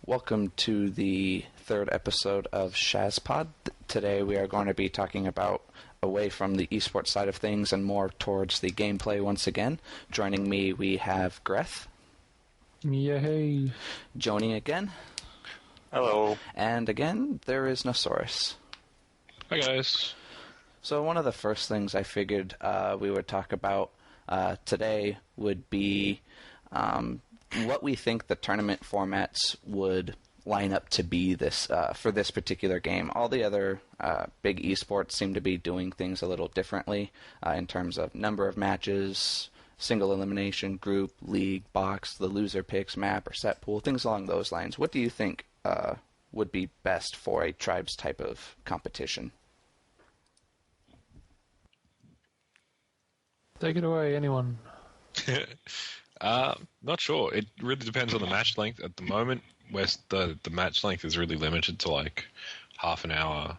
Welcome to the third episode of Shazpod. Today we are going to be talking about away from the esports side of things and more towards the gameplay once again. Joining me we have Greth. Yay. Joni again. Hello. And again, there is Nosaurus. Hi guys. So one of the first things I figured we would talk about today would be what we think the tournament formats would line up to be this for this particular game. All the other big esports seem to be doing things a little differently in terms of number of matches, single elimination, group, league, box, the loser picks, map, or set pool, things along those lines. What do you think would be best for a tribes type of competition? Take it away, anyone. Not sure. It really depends on the match length. At the moment, where the match length is really limited to like half an hour,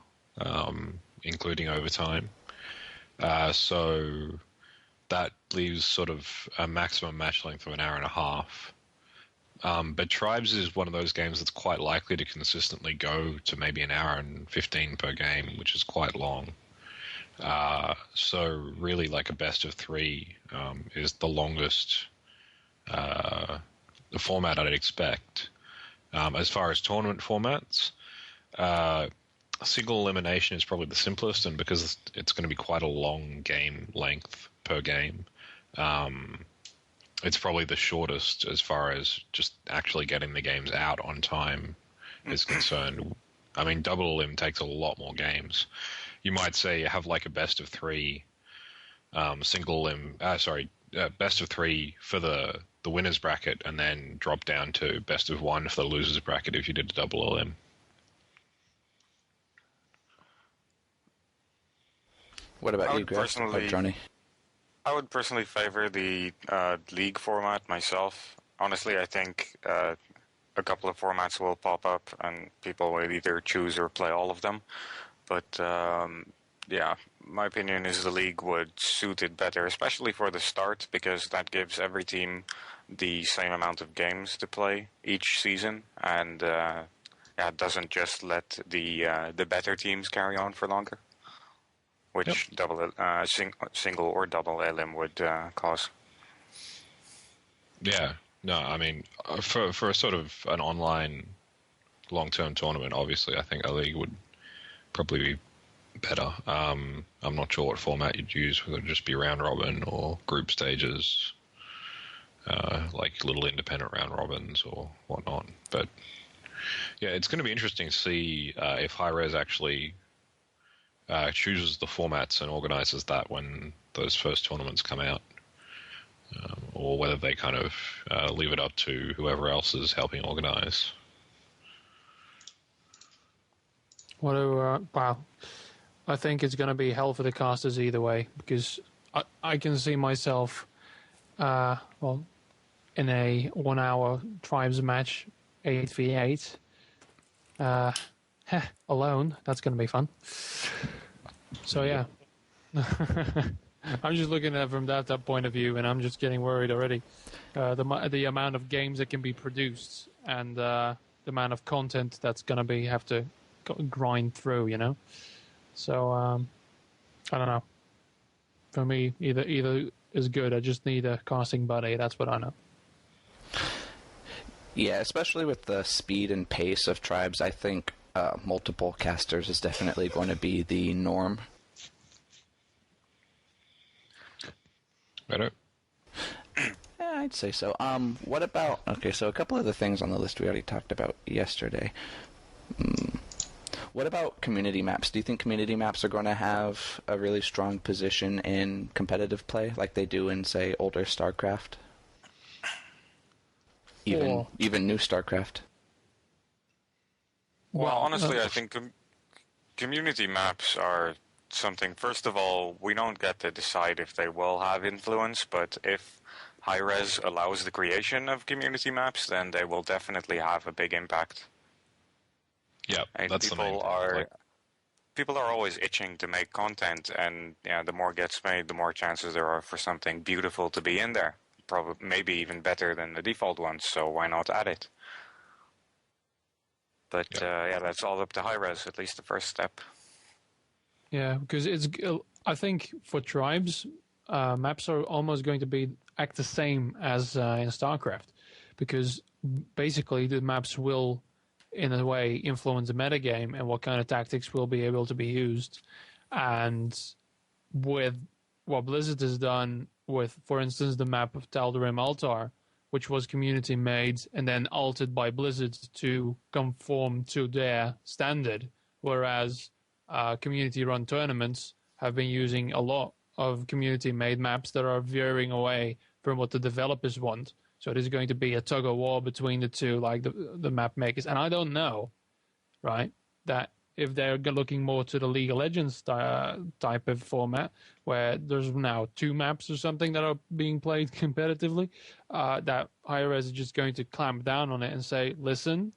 including overtime. So that leaves sort of a maximum match length of an hour and a half. But Tribes is one of those games that's quite likely to consistently go to maybe an hour and 15 per game, which is quite long. So really like a best of three is the longest the format I'd expect. As far as tournament formats, single elimination is probably the simplest, and because it's going to be quite a long game length per game, it's probably the shortest as far as just actually getting the games out on time is concerned. I mean, double elim takes a lot more games. You might say you have like a best of three, single elim. Best of three for the winners bracket, and then drop down to best of one for the losers bracket if you did a double elim. What about you, Greth? Johnny? I would personally favor the league format myself. Honestly, I think a couple of formats will pop up, and people will either choose or play all of them. But yeah, my opinion is the league would suit it better, especially for the start, because that gives every team the same amount of games to play each season, and it doesn't just let the better teams carry on for longer, which single or double elim would cause. Yeah, no, I mean, for a sort of an online long-term tournament, obviously, I think a league would probably be better. I'm not sure what format you'd use, whether it just be round robin or group stages, like little independent round robins or whatnot. But yeah, it's going to be interesting to see if Hi-Rez actually chooses the formats and organizes that when those first tournaments come out, or whether they kind of leave it up to whoever else is helping organize. Wow. I think it's going to be hell for the casters either way, because I can see myself, in a 1 hour tribes match, 8v8, alone. That's going to be fun. So yeah, I'm just looking at it from that point of view, and I'm just getting worried already. The amount of games that can be produced, and the amount of content that's going to have to grind through, you know. So I don't know. For me, either is good. I just need a casting buddy. That's what I know. Yeah, especially with the speed and pace of Tribes, I think multiple casters is definitely going to be the norm. Better? Yeah, I'd say so. What about... Okay, so a couple of the things on the list we already talked about yesterday. What about community maps? Do you think community maps are going to have a really strong position in competitive play, like they do in, say, older StarCraft? Even new StarCraft? Well, honestly, I think community maps are something... First of all, we don't get to decide if they will have influence, but if Hi-Rez allows the creation of community maps, then they will definitely have a big impact. Yeah, that's the main thing. People are always itching to make content, and the more gets made, the more chances there are for something beautiful to be in there. Probably, maybe even better than the default ones. So why not add it? But that's all up to high-res, at least the first step. Yeah, because I think for tribes, maps are almost going to act the same as in StarCraft, because basically the maps will, in a way, influence the metagame and what kind of tactics will be able to be used. And with what Blizzard has done with, for instance, the map of Tal'Darim Altar, which was community made and then altered by Blizzard to conform to their standard, whereas community-run tournaments have been using a lot of community-made maps that are veering away from what the developers want. So there's going to be a tug-of-war between the two, like the map makers. And I don't know, right, that if they're looking more to the League of Legends type of format, where there's now 2 maps or something that are being played competitively, that high-res is just going to clamp down on it and say, listen,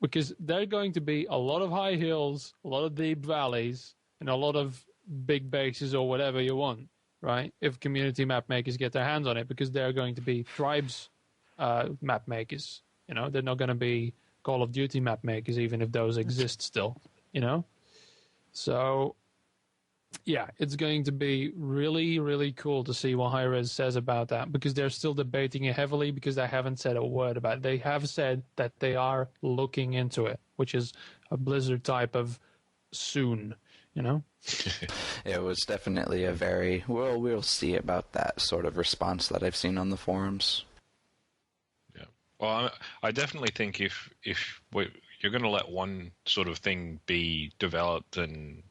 because there are going to be a lot of high hills, a lot of deep valleys, and a lot of big bases or whatever you want, right? If community map makers get their hands on it, because they're going to be tribes map makers. You know, they're not going to be Call of Duty map makers, even if those exist still, you know? So, yeah, it's going to be really, really cool to see what Hi-Rez says about that, because they're still debating it heavily, because they haven't said a word about it. They have said that they are looking into it, which is a Blizzard type of soon, you know? It was definitely a very, we'll see about that sort of response that I've seen on the forums. Well, I definitely think if you're going to let one sort of thing be developed and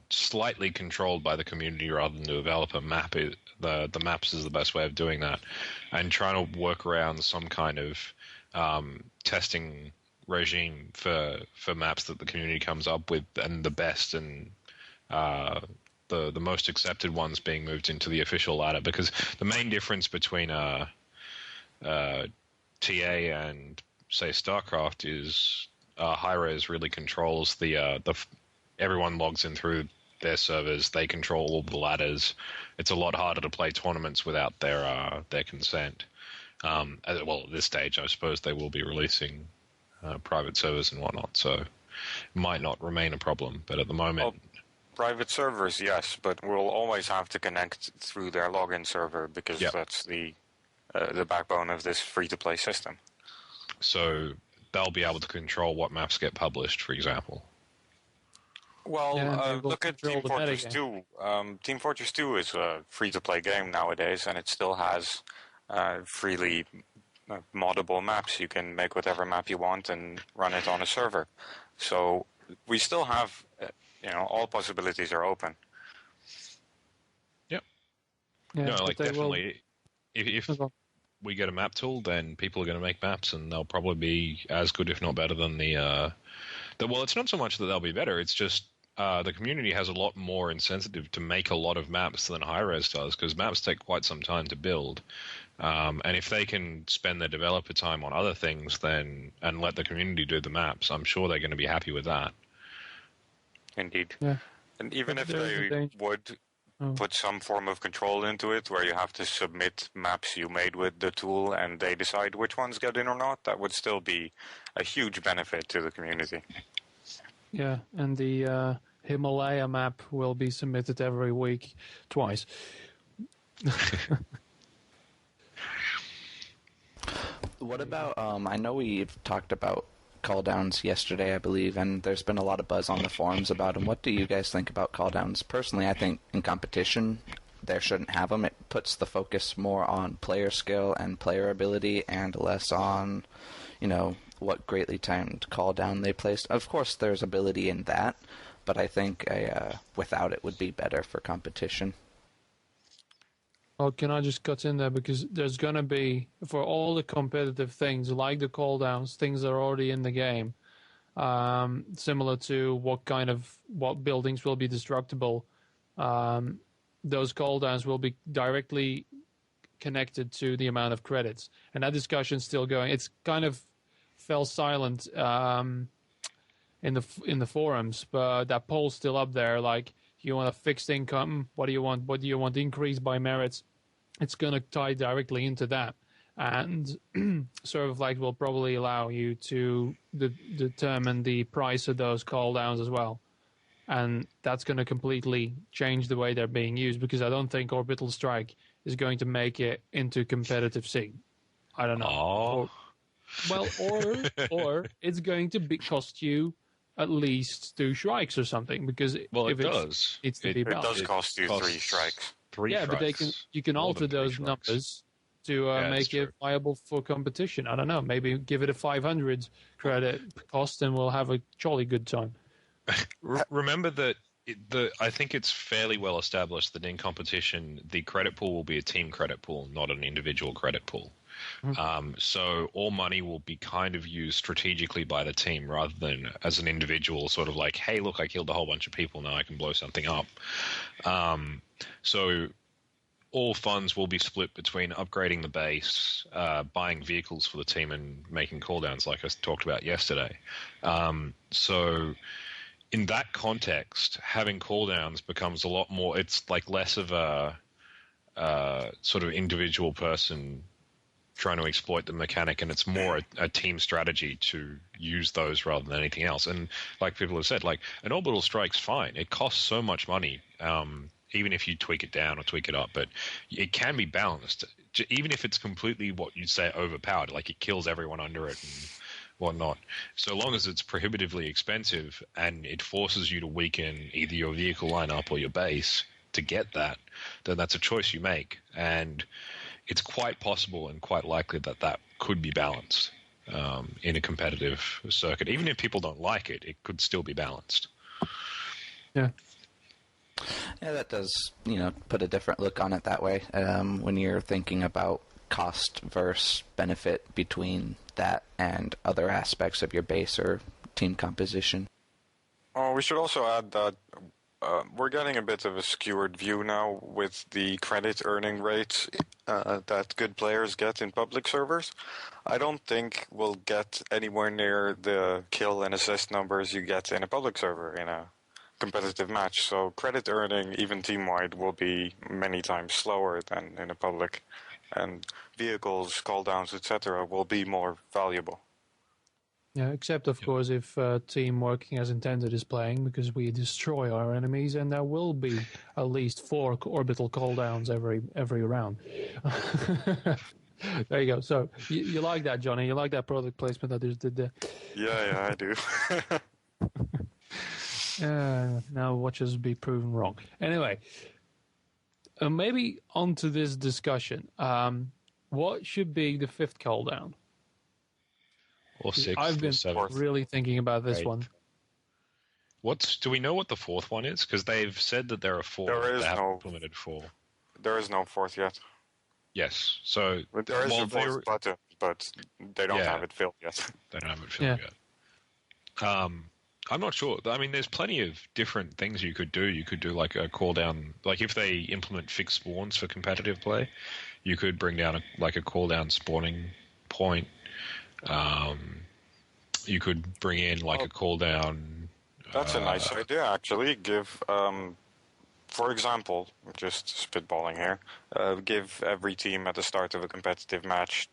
slightly controlled by the community rather than the developer, the maps is the best way of doing that, and trying to work around some kind of testing regime for maps that the community comes up with, and the best and the most accepted ones being moved into the official ladder, because the main difference between TA and say StarCraft is Hi-Rez really controls the everyone logs in through their servers. They control all the ladders. It's a lot harder to play tournaments without their consent. At this stage, I suppose they will be releasing private servers and whatnot, so it might not remain a problem. But at the moment. Private servers, yes, but we'll always have to connect through their login server, because that's the backbone of this free-to-play system. So they'll be able to control what maps get published, for example. Well, look at Team Fortress 2. Team Fortress 2 is a free-to-play game nowadays, and it still has freely moddable maps. You can make whatever map you want and run it on a server. So we still have... all possibilities are open. Yep. Yeah, no, definitely. If we get a map tool, then people are going to make maps, and they'll probably be as good, if not better, than well, it's not so much that they'll be better. It's just the community has a lot more incentive to make a lot of maps than Hi-Rez does, because maps take quite some time to build. And if they can spend their developer time on other things, and let the community do the maps, I'm sure they're going to be happy with that. Indeed. Yeah. And even if they would put some form of control into it, where you have to submit maps you made with the tool and they decide which ones get in or not, that would still be a huge benefit to the community. Yeah, and the Himalaya map will be submitted every week, twice. What about, I know we've talked about call downs yesterday, I believe, and there's been a lot of buzz on the forums about them. What do you guys think about call downs? Personally, I think in competition there shouldn't have them. It puts the focus more on player skill and player ability and less on, what greatly timed call down they placed. Of course, there's ability in that, but I think without it would be better for competition. Well, can I just cut in there, because there's going to be, for all the competitive things, like the call downs, things that are already in the game, similar to what buildings will be destructible, those call downs will be directly connected to the amount of credits. And that discussion's still going. It's kind of fell silent in the forums, but that poll's still up there, like, you want a fixed income, what do you want increased by merits? It's going to tie directly into that. and sort of like will probably allow you to determine the price of those cooldowns as well. And that's going to completely change the way they're being used, because I don't think Orbital Strike is going to make it into competitive scene. I don't know. Or it's going to cost you at least 2 strikes or something, because It if does. It's to be It balanced. does cost you 3 strikes. 3 Yeah, strikes. but you can More alter than 3 those strikes. numbers to Yeah, make that's it viable for competition. I don't know. Maybe give it a 500 credit cost, and we'll have a jolly good time. Remember that I think it's fairly well established that in competition, the credit pool will be a team credit pool, not an individual credit pool. So all money will be kind of used strategically by the team rather than as an individual, sort of like, hey, look, I killed a whole bunch of people, now I can blow something up. So all funds will be split between upgrading the base, buying vehicles for the team, and making cooldowns like I talked about yesterday. So in that context, having cooldowns becomes a lot more, it's like less of a sort of individual person trying to exploit the mechanic, and it's more a team strategy to use those rather than anything else. And like people have said, like an orbital strike's fine. It costs so much money, even if you tweak it down or tweak it up, but it can be balanced. Even if it's completely what you'd say overpowered, like it kills everyone under it and whatnot. So long as it's prohibitively expensive and it forces you to weaken either your vehicle lineup or your base to get that, then that's a choice you make. And it's quite possible and quite likely that that could be balanced in a competitive circuit. Even if people don't like it, it could still be balanced. Yeah. Yeah, that does, put a different look on it that way. When you're thinking about cost versus benefit between that and other aspects of your base or team composition. Oh, we should also add that we're getting a bit of a skewered view now with the credit earning rates that good players get in public servers. I don't think we'll get anywhere near the kill and assist numbers you get in a public server in a competitive match. So credit earning, even team-wide, will be many times slower than in a public. And vehicles, cooldowns, etc. will be more valuable. Yeah, except of course if team working as intended is playing, because we destroy our enemies, and there will be at least 4 orbital cooldowns every round. There you go. So you like that, Johnny? You like that product placement that I just did there? Yeah, I do. Now watch us be proven wrong. Anyway, maybe onto this discussion. What should be the 5th cooldown? Or 6th I've been or 7th. really thinking about this 8th. one. Do we know what the 4th one is? Because they've said that there are 4. There is they haven't no- implemented 4. There is no 4th yet. Yes. So But there is well, a 4th button, but they don't Yeah. have it filled yet. they don't have it filled yet. I'm not sure. I mean, there's plenty of different things you could do. You could do like a cooldown, like if they implement fixed spawns for competitive play, you could bring down a cooldown spawning point. You could bring in like a cooldown. That's a nice idea, actually. Give, for example, just spitballing here, give every team at the start of a competitive match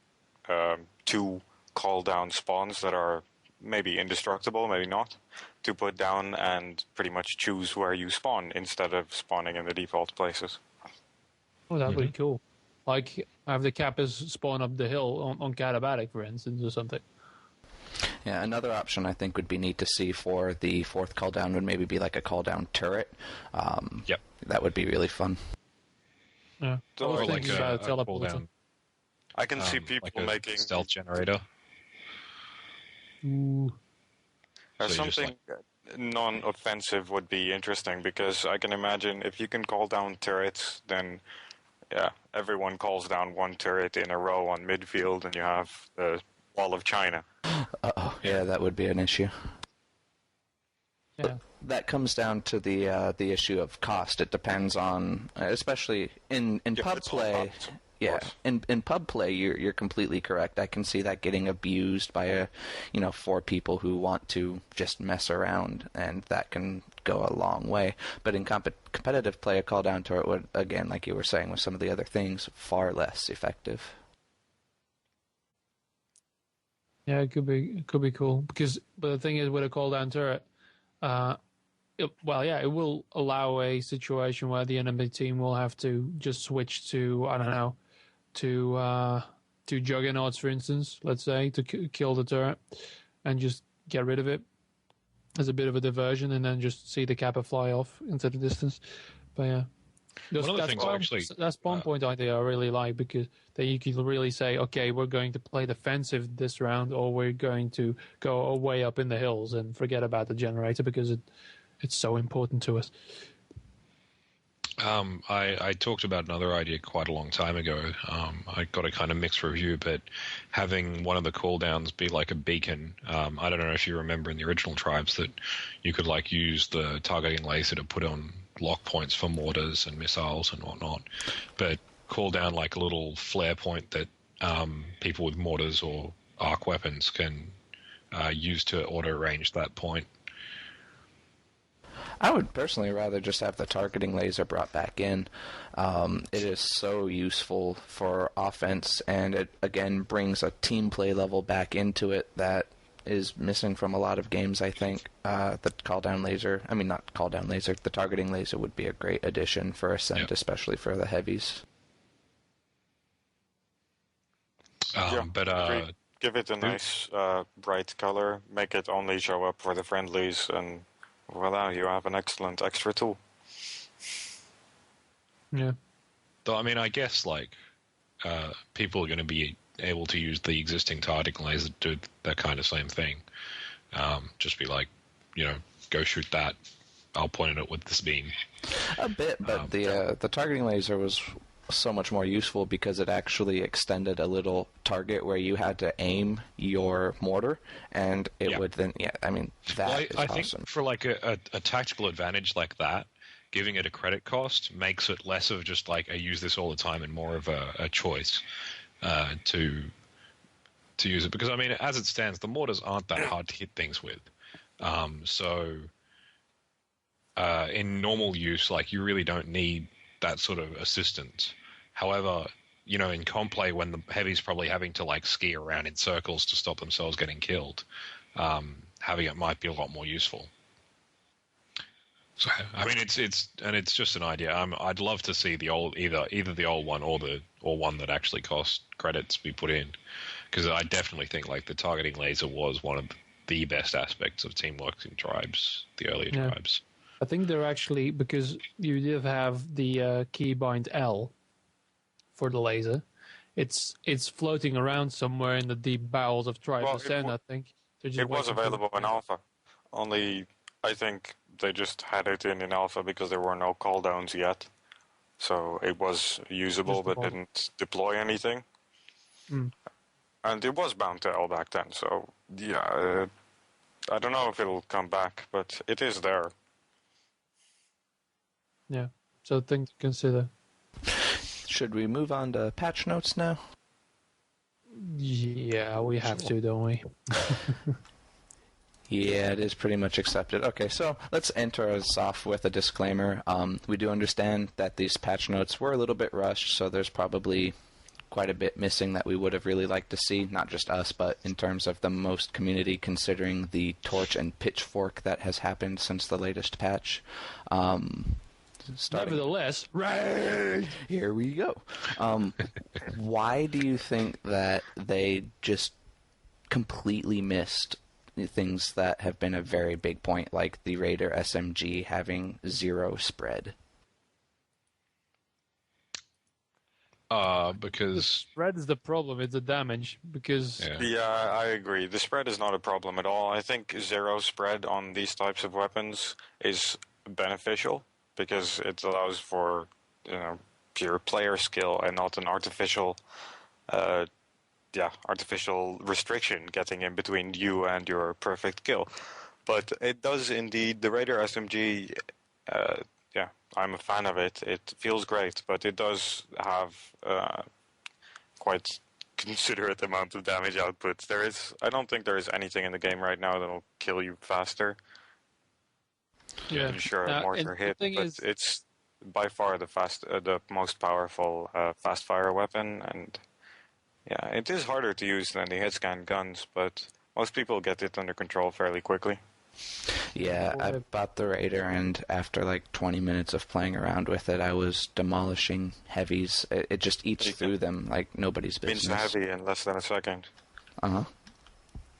2 call-down spawns that are maybe indestructible, maybe not, to put down and pretty much choose where you spawn instead of spawning in the default places. Oh, that would be cool. Like have the Kappas spawn up the hill on Katabatic, for instance, or something. Yeah, another option I think would be neat to see for the 4th call down would maybe be like a call down turret. Yep. That would be really fun. Yeah. I was Or Or like thinking about a teleporting. cooldown, I can see people like a making stealth generator. Ooh. There's So you just, something non-offensive would be interesting, because I can imagine if you can call down turrets, then everyone calls down 1 turret in a row on midfield, and you have the Wall of China. Uh-oh, yeah, that would be an issue. Yeah. That comes down to the issue of cost. It depends on, especially in Yeah, pub it's all play. cost, of Yeah, course. in pub play, you're completely correct. I can see that getting abused by 4 people who want to just mess around, and that can go a long way. But in competitive play, a call down turret would, again, like you were saying with some of the other things, far less effective. Yeah, it could be cool but the thing is with a cooldown turret, it will allow a situation where the enemy team will have to just switch to, I don't know, to juggernauts, for instance, let's say, to kill the turret and just get rid of it as a bit of a diversion, and then just see the kappa fly off into the distance. But yeah. One of the things That spawn point idea I really like, because then you can really say, okay, we're going to play defensive this round, or we're going to go way up in the hills and forget about the generator because it's so important to us. I talked about another idea quite a long time ago. I got a kind of mixed review, but having one of the cooldowns be like a beacon. I don't know if you remember in the original Tribes that you could like use the targeting laser to put on lock points for mortars and missiles and whatnot, but cooldown like a little flare point that people with mortars or arc weapons can use to auto range that point. I would personally rather just have the targeting laser brought back in. It is so useful for offense, and it, again, brings a team play level back into it that is missing from a lot of games, I think. The the targeting laser would be a great addition for Ascent, especially for the heavies. Give it a nice bright color, make it only show up for the friendlies, and voila, you have an excellent extra tool. Yeah. Though, I mean, I guess, like, people are going to be able to use the existing targeting laser to do that kind of same thing. Just be like, go shoot that. I'll point it at with this beam. A bit, but the targeting laser was so much more useful because it actually extended a little target where you had to aim your mortar, and it would then, is I awesome. think for like a tactical advantage like that, giving it a credit cost makes it less of just like I use this all the time and more of a choice to use it. Because I mean, as it stands, the mortars aren't that hard to hit things with. So in normal use, like you really don't need that sort of assistance. However, in comp play, when the heavy's probably having to like ski around in circles to stop themselves getting killed, having it might be a lot more useful. So I mean, it's just an idea. I'd love to see the old either the old one or one that actually cost credits be put in, because I definitely think like the targeting laser was one of the best aspects of teamwork in Tribes, the earlier Tribes. I think they're actually, because you did have the keybind L for the laser. It's floating around somewhere in the deep bowels of Tribes Ascent, I think. It was available in alpha. Only, I think they just had it in alpha because there were no cooldowns yet. So it was usable, but didn't deploy anything. Mm. And it was bound to L back then. So, yeah, I don't know if it'll come back, but it is there. Yeah, so thing to consider. Should we move on to patch notes now? Yeah, we have to, don't we? Yeah, it is pretty much accepted. Okay, so let's enter us off with a disclaimer. We do understand that these patch notes were a little bit rushed, so there's probably quite a bit missing that we would have really liked to see, not just us, but in terms of the most community, considering the torch and pitchfork that has happened since the latest patch. Nevertheless, right here we go. Why do you think that they just completely missed things that have been a very big point, like the Raider SMG having 0 spread? Because the spread is the problem. It's the damage. Because yeah, I agree. The spread is not a problem at all. I think 0 spread on these types of weapons is beneficial, because it allows for pure player skill and not an artificial restriction getting in between you and your perfect kill. But it does indeed, the Raider SMG, I'm a fan of it. It feels great, but it does have quite considerate amount of damage output. I don't think there is anything in the game right now that will kill you faster. Yeah, sure, a mortar hit, but it's by far the most powerful fast fire weapon, and Yeah, it is harder to use than the hit-scan guns, but most people get it under control fairly quickly. Yeah, I bought the Raider, and after like 20 minutes of playing around with it, I was demolishing heavies. It just eats through them like nobody's business. Means heavy in less than a second. Uh-huh.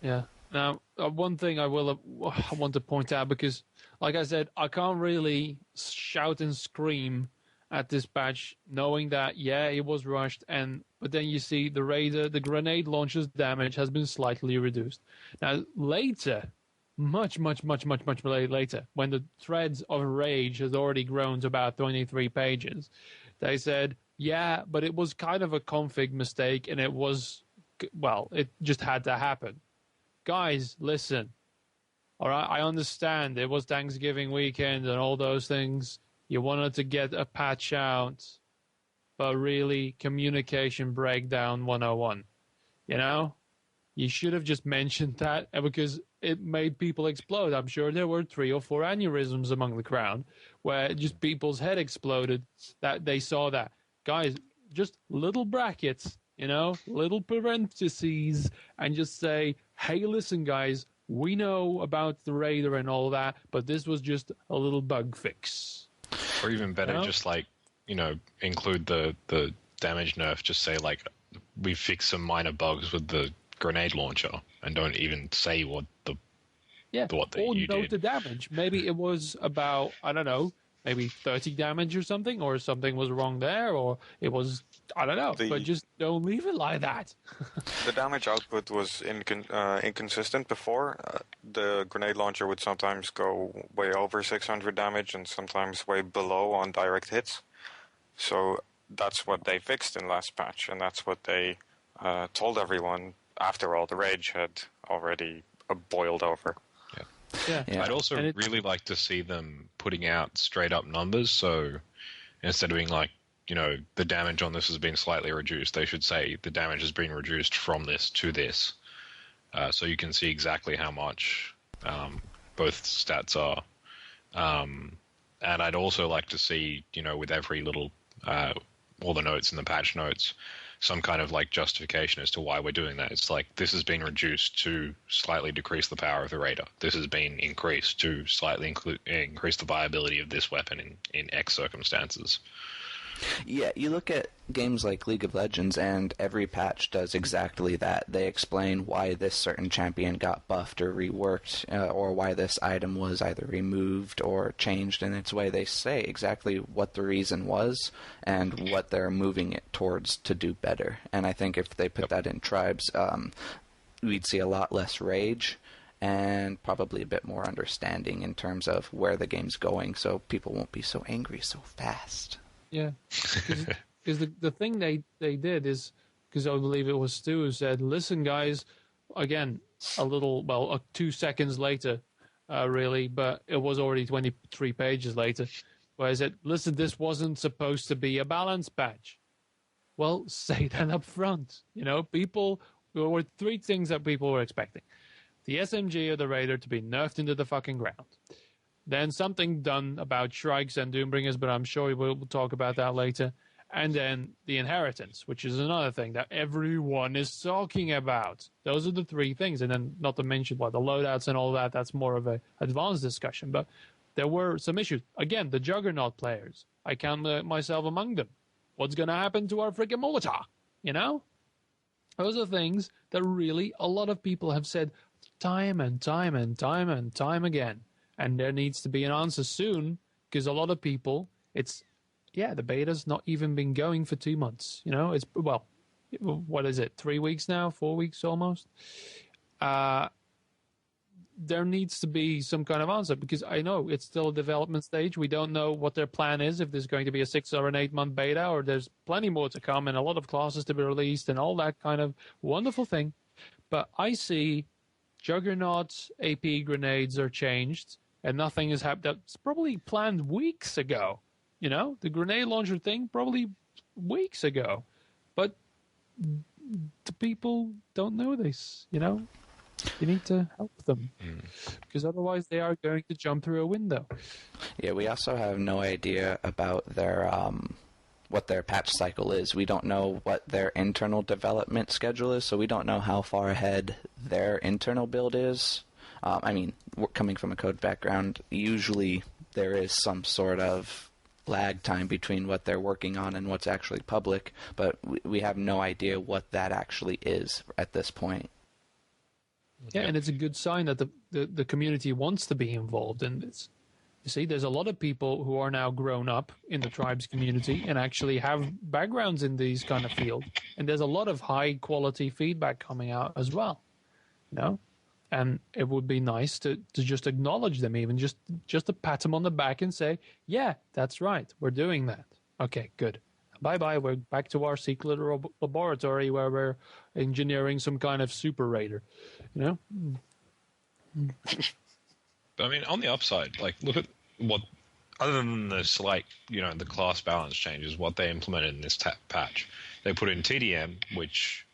Yeah. Now, one thing I want to point out, because, like I said, I can't really shout and scream at this patch, knowing that, yeah, it was rushed, but then you see the Raider, the grenade launcher's damage has been slightly reduced. Now, later, much later, when the threads of rage has already grown to about 23 pages, they said, yeah, but it was kind of a config mistake, and it just had to happen. Guys, listen. All right, I understand it was Thanksgiving weekend and all those things. You wanted to get a patch out, but really, communication breakdown 101. You know? You should have just mentioned that, because it made people explode. I'm sure there were 3 or 4 aneurysms among the crowd where just people's head exploded that they saw that. Guys, just little brackets, little parentheses, and just say, hey, listen, guys, we know about the Raider and all that, but this was just a little bug fix. Or even better, just include the damage nerf. Just say we fixed some minor bugs with the grenade launcher, and don't even say what you did. The damage. Maybe it was about, I don't know, maybe 30 damage or something was wrong there, or it was, I don't know, but just don't leave it like that. The damage output was inconsistent before. The grenade launcher would sometimes go way over 600 damage and sometimes way below on direct hits. So that's what they fixed in last patch, and that's what they told everyone after all the rage had already boiled over. Yeah. I'd also really like to see them putting out straight up numbers. So instead of being the damage on this has been slightly reduced, they should say the damage has been reduced from this to this. So you can see exactly how much both stats are. And I'd also like to see, with every little, all the notes in the patch notes, some kind of justification as to why we're doing that. It's this has been reduced to slightly decrease the power of the Raider. This has been increased to slightly increase the viability of this weapon in X circumstances. Yeah, you look at games like League of Legends, and every patch does exactly that. They explain why this certain champion got buffed or reworked, or why this item was either removed or changed in its way. They say exactly what the reason was and what they're moving it towards to do better. And I think if they put that in tribes, we'd see a lot less rage and probably a bit more understanding in terms of where the game's going, so people won't be so angry so fast. Yeah, because the thing they did is, because I believe it was Stu who said, listen, guys, again, 2 seconds later, really, but it was already 23 pages later, where I said, listen, this wasn't supposed to be a balance patch. Well, say that up front. There were 3 things that people were expecting. The SMG or the Raider to be nerfed into the fucking ground. Then something done about Shrikes and Doombringers, but I'm sure we'll talk about that later. And then the Inheritance, which is another thing that everyone is talking about. Those are the 3 things. And then not to mention the loadouts and all that, that's more of an advanced discussion. But there were some issues. Again, the Juggernaut players. I count myself among them. What's going to happen to our freaking Molotov? Those are things that really a lot of people have said time and time again. And there needs to be an answer soon, because a lot of people, the beta's not even been going for 2 months. It's, what is it, 3 weeks now, 4 weeks almost? There needs to be some kind of answer, because I know it's still a development stage. We don't know what their plan is, if there's going to be a 6 or an 8 month beta, or there's plenty more to come and a lot of classes to be released and all that kind of wonderful thing. But I see Juggernaut's AP grenades are changed, and nothing has happened. That's probably planned weeks ago. The grenade launcher thing, probably weeks ago. But the people don't know this, You need to help them. Because otherwise they are going to jump through a window. Yeah, we also have no idea about their what their patch cycle is. We don't know what their internal development schedule is, so we don't know how far ahead their internal build is. I mean, coming from a code background, usually there is some sort of lag time between what they're working on and what's actually public, but we have no idea what that actually is at this point. Yeah, and it's a good sign that the community wants to be involved in this. You see, there's a lot of people who are now grown up in the tribes community and actually have backgrounds in these kind of field. And there's a lot of high quality feedback coming out as well. You know? And it would be nice to just acknowledge them, even just to pat them on the back and say, yeah, that's right, we're doing that. Okay, good. Bye-bye, we're back to our secret laboratory where we're engineering some kind of super raider. You know? I mean, on the upside, like, look at what, other than the slight, the class balance changes, what they implemented in this patch. They put in TDM, which,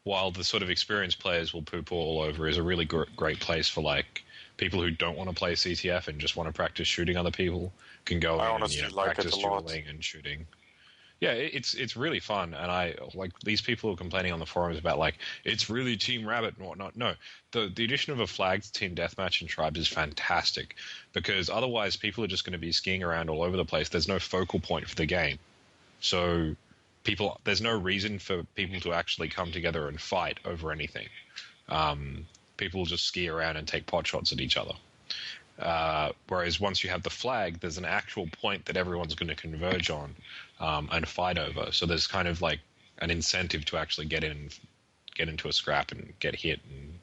while the sort of experienced players will poo-poo all over, is a really great place for, like, people who don't want to play CTF and just want to practice shooting other people can go in and practice dueling and shooting. Yeah, it's really fun, and I like these people who are complaining on the forums about, like, it's really Team Rabbit and whatnot. No, the addition of a flagged team deathmatch in Tribes is fantastic, because otherwise people are just going to be skiing around all over the place. There's no focal point for the game, so there's no reason for people to actually come together and fight over anything. People just ski around and take pot shots at each other. Whereas once you have the flag, there's an actual point that everyone's going to converge on and fight over. So there's kind of like an incentive to actually get into a scrap and get hit and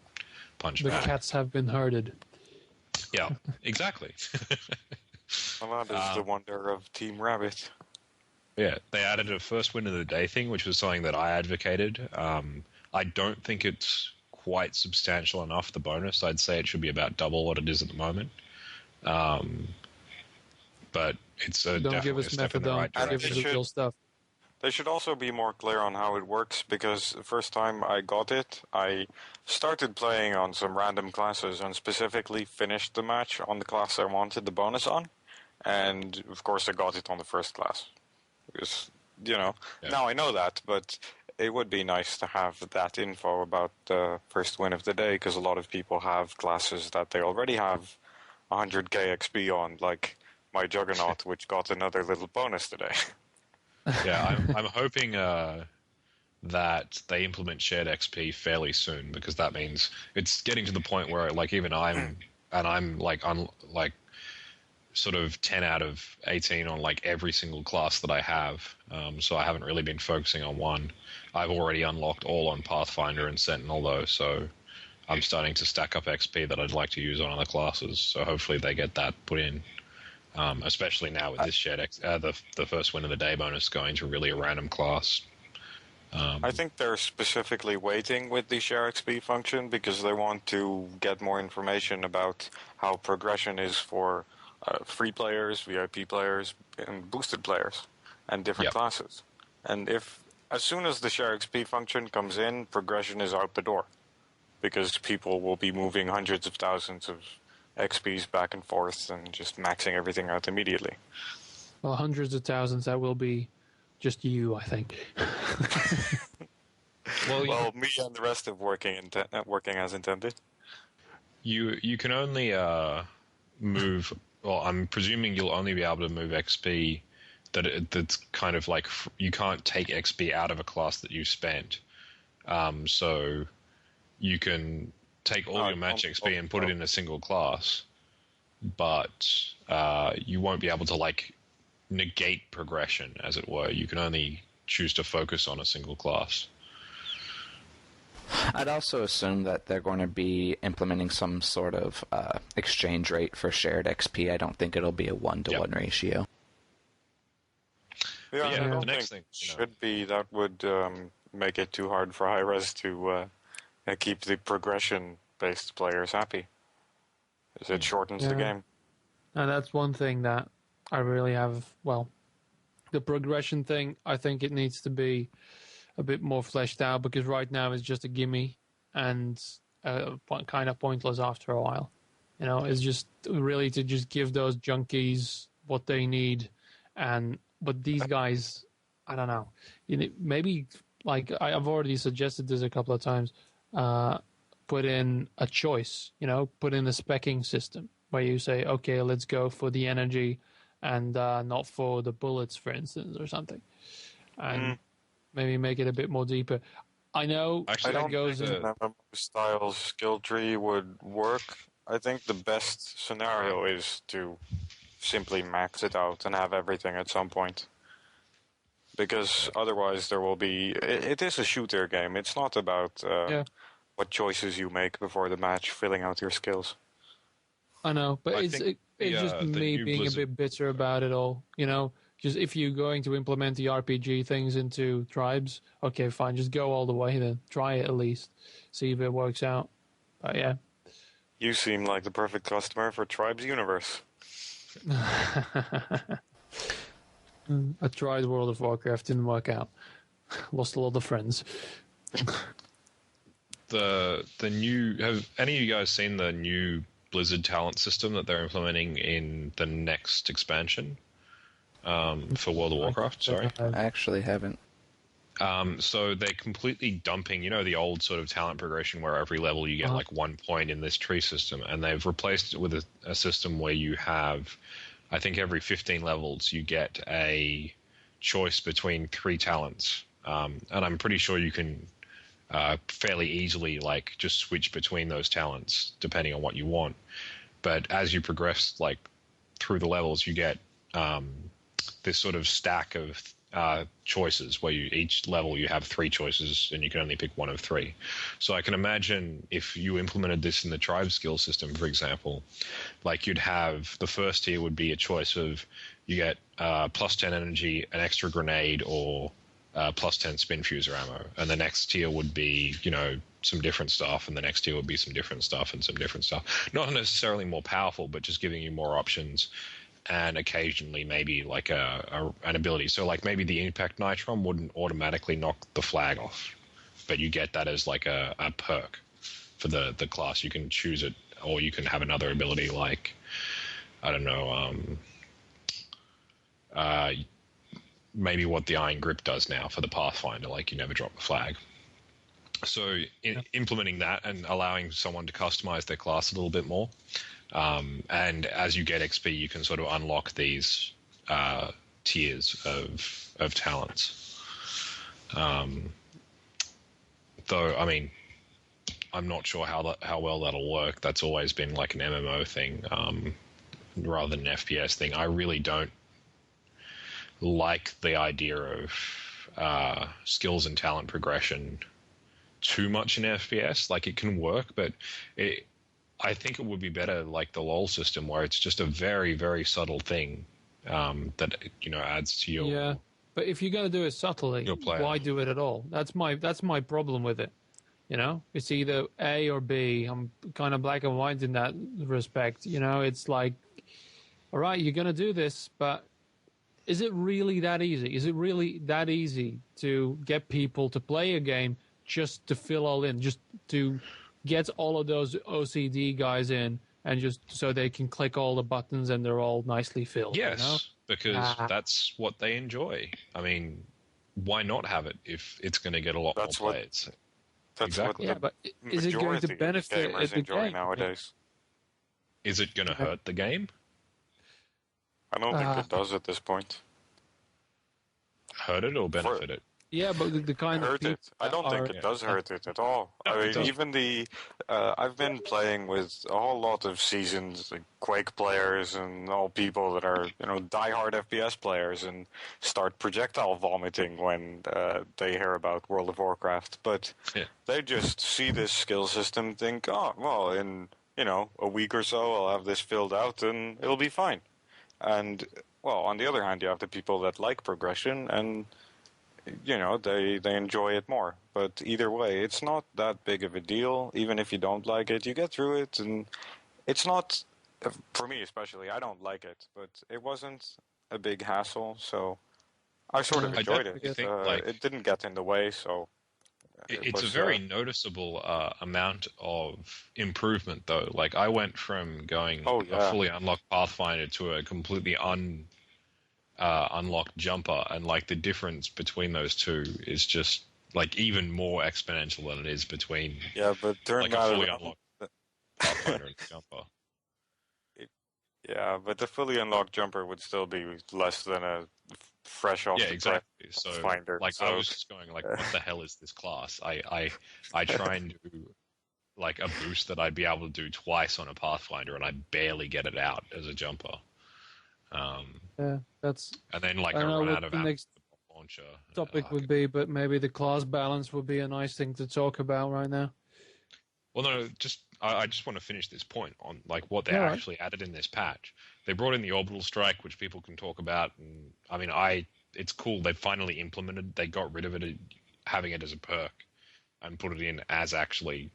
punch back. The cats have been herded. Yeah, exactly. Well, that is the wonder of Team Rabbit. Yeah, they added a first win of the day thing, which was something that I advocated. I don't think it's quite substantial enough, the bonus. I'd say it should be about double what it is at the moment. But it's don't give us methadone, give us the real stuff. They should also be more clear on how it works, because the first time I got it, I started playing on some random classes and specifically finished the match on the class I wanted the bonus on. And, of course, I got it on the first class. Because, now I know that, but it would be nice to have that info about the first win of the day, because a lot of people have classes that they already have 100k XP on, like my Juggernaut, which got another little bonus today. Yeah, I'm hoping that they implement shared XP fairly soon, because that means it's getting to the point where, like, even I'm sort of 10 out of 18 on like every single class that I have. So I haven't really been focusing on one. I've already unlocked all on Pathfinder and Sentinel though, so I'm starting to stack up XP that I'd like to use on other classes. So hopefully they get that put in. Especially now with this shared the first win of the day bonus going to really a random class. I think they're specifically waiting with the share XP function because they want to get more information about how progression is for free players, VIP players, and boosted players, and different classes. And as soon as the share XP function comes in, progression is out the door, because people will be moving hundreds of thousands of XPs back and forth and just maxing everything out immediately. Well, hundreds of thousands, that will be just you, I think. Well, me and the rest of working as intended. You can only move. Well, I'm presuming you'll only be able to move XP that's kind of like you can't take XP out of a class that you spent. So you can take all your match XP and put it in a single class, but you won't be able to like negate progression, as it were. You can only choose to focus on a single class. I'd also assume that they're going to be implementing some sort of exchange rate for shared XP. I don't think it'll be a 1-to-1 ratio. Yeah, I don't the next think thing should be. That would make it too hard for high-res to keep the progression-based players happy. Because it shortens the game. And that's one thing that I really have, the progression thing, I think it needs to be a bit more fleshed out, because right now it's just a gimme and kind of pointless after a while. It's just really to just give those junkies what they need. But these guys I don't know. Maybe like I've already suggested this a couple of times. Put in a choice. Put in a specking system where you say, okay, let's go for the energy and not for the bullets, for instance, or something, and maybe make it a bit more deeper. I know Actually, I that don't goes think in. an MMO-style skill tree would work. I think the best scenario is to simply max it out and have everything at some point. Because otherwise there will be... It is a shooter game. It's not about Yeah, what choices you make before the match, filling out your skills. I know, but I it's think it's just the me new being a Blizzard. bit bitter about it all. Just if you're going to implement the RPG things into tribes, okay, fine, just go all the way then. Try it at least, see if it works out. But yeah. You seem like the perfect customer for Tribes Universe. I tried World of Warcraft, didn't work out. Lost a lot of friends. The new, have any of you guys seen the new Blizzard talent system that they're implementing in the next expansion for World of Warcraft? Sorry. I actually haven't. So they're completely dumping, the old sort of talent progression where every level you get like 1 point in this tree system, and they've replaced it with a system where you have, I think every 15 levels you get a choice between 3 talents, and I'm pretty sure you can fairly easily like just switch between those talents depending on what you want. But as you progress like through the levels, you get this sort of stack of choices where each level you have 3 choices and you can only pick one of 3. So I can imagine if you implemented this in the tribe skill system, for example, like you'd have the first tier would be a choice of you get plus 10 energy, an extra grenade, or plus 10 spin fuser ammo, and the next tier would be some different stuff, and the next tier would be some different stuff and some different stuff, not necessarily more powerful, but just giving you more options. And occasionally maybe like an ability. So like maybe the impact nitron wouldn't automatically knock the flag off, but you get that as like a perk for the class. You can choose it, or you can have another ability like, I don't know, maybe what the Iron Grip does now for the Pathfinder, like you never drop the flag. So implementing that and allowing someone to customize their class a little bit more. And as you get XP, you can sort of unlock these tiers of talents. Though, I mean, I'm not sure how well that'll work. That's always been like an MMO thing rather than an FPS thing. I really don't like the idea of skills and talent progression too much in FPS. Like, it can work, but I think it would be better like the LoL system, where it's just a very, very subtle thing that adds to your... Yeah, but if you're going to do it subtly, why do it at all? That's my problem with it. It's either A or B. I'm kind of black and white in that respect. It's like, all right, you're going to do this, but is it really that easy? Is it really that easy to get people to play a game just to fill all in, just to get all of those OCD guys in, and just so they can click all the buttons and they're all nicely filled? Yes, because that's what they enjoy. I mean, why not have it if it's going to get a lot more players? That's exactly. what but is it going to benefit gamers the enjoy game nowadays? Is it going to hurt the game? I don't think it does at this point. Hurt it or benefit it? Yeah, but the kind hurt of it. I don't think it does hurt it at all. No, I mean, even I've been playing with a whole lot of seasoned Quake players and all people that are diehard FPS players and start projectile vomiting when they hear about World of Warcraft. But they just see this skill system, think, oh well, in a week or so I'll have this filled out and it'll be fine. And well, on the other hand, you have the people that like progression and they enjoy it more. But either way, it's not that big of a deal. Even if you don't like it, you get through it, and it's not, for me especially, I don't like it, but it wasn't a big hassle, so I sort of enjoyed it. It didn't get in the way, so... It's a very noticeable amount of improvement, though. Like, I went from going a fully unlocked Pathfinder to a completely unlocked jumper, and like the difference between those two is just like even more exponential than it is between Yeah, but turn like a that fully around. unlocked Pathfinder and jumper. Yeah, but the fully unlocked jumper would still be less than a fresh off Yeah, the exactly. press So finder. like I So was just going like, what the hell is this class? I try and do like a boost that I'd be able to do twice on a Pathfinder, and I barely get it out as a jumper. Yeah, that's. And then like I I don't know run what out of the ammo next with the launcher. topic would be, but maybe the class balance would be a nice thing to talk about right now. Well, no, just I just want to finish this point on like what they All right. actually added in this patch. They brought in the orbital strike, which people can talk about, and I mean, it's cool. They finally implemented. They got rid of it, having it as a perk, and put it in as actually,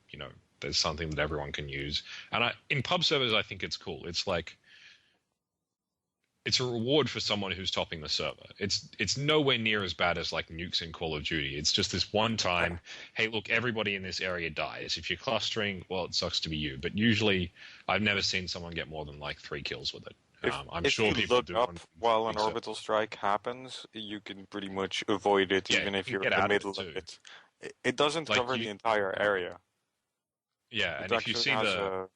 there's something that everyone can use. And in pub servers, I think it's cool. It's like it's a reward for someone who's topping the server. It's nowhere near as bad as like nukes in Call of Duty. It's just this one time, hey, look, everybody in this area dies. If you're clustering, well, it sucks to be you. But usually, I've never seen someone get more than like 3 kills with it. I'm sure if you people look do. up while an orbital strike happens, you can pretty much avoid it, Yeah, even you if can you're get in the out of it middle of too. it. It doesn't Like cover the entire area. Yeah, It and if you actually see has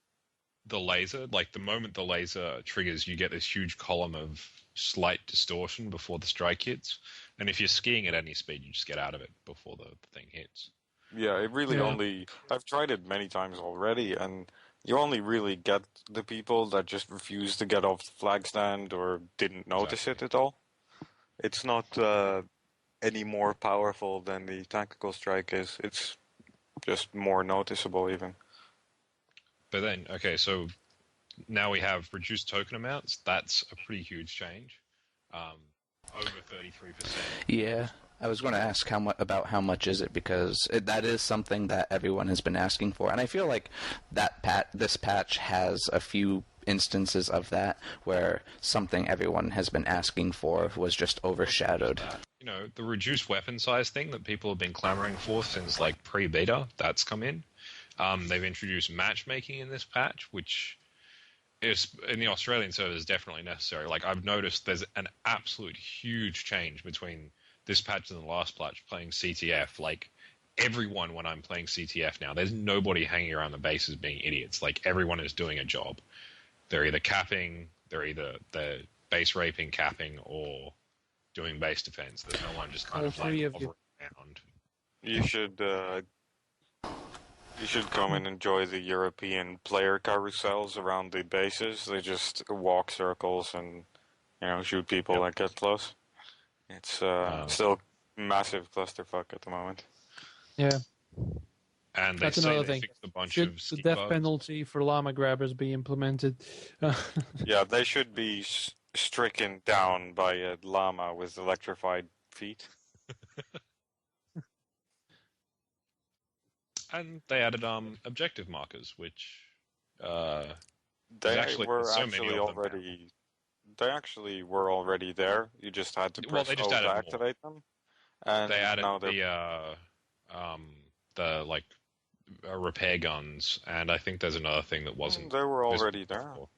the laser, like the moment the laser triggers, you get this huge column of slight distortion before the strike hits. And if you're skiing at any speed, you just get out of it before the thing hits. Yeah, it really Yeah. only. I've tried it many times already, and you only really get the people that just refuse to get off the flag stand or didn't notice it at all. It's not any more powerful than the tactical strike is. It's just more noticeable, even. But then, okay, so now we have reduced token amounts. That's a pretty huge change. Over 33%. Yeah, I was going to ask how much is it, because that is something that everyone has been asking for, and I feel like this patch has a few instances of that where something everyone has been asking for was just overshadowed. The reduced weapon size thing that people have been clamoring for since like pre-beta, that's come in. They've introduced matchmaking in this patch, which is in the Australian server is definitely necessary. Like I've noticed there's an absolute huge change between this patch and the last patch playing CTF. Like everyone when I'm playing CTF now, there's nobody hanging around the bases being idiots. Like everyone is doing a job. They're either capping, they're base raping, capping, or doing base defense. There's no one just kind All of three like of you. hovering around. You should come and enjoy the European player carousels around the bases. They just walk circles and shoot people that get close. It's still massive clusterfuck at the moment. Yeah, And they that's say another they thing. fixed a bunch Should of the ski death bugs. penalty for llama grabbers be implemented? Yeah, they should be stricken down by a llama with electrified feet. And they added objective markers, which They there's were so many actually of them now. already. They actually were already there. You just had to Well, press they just O added to more. activate them. And They added now they're the like repair guns, and I think there's another thing that wasn't. they were visible already there. before.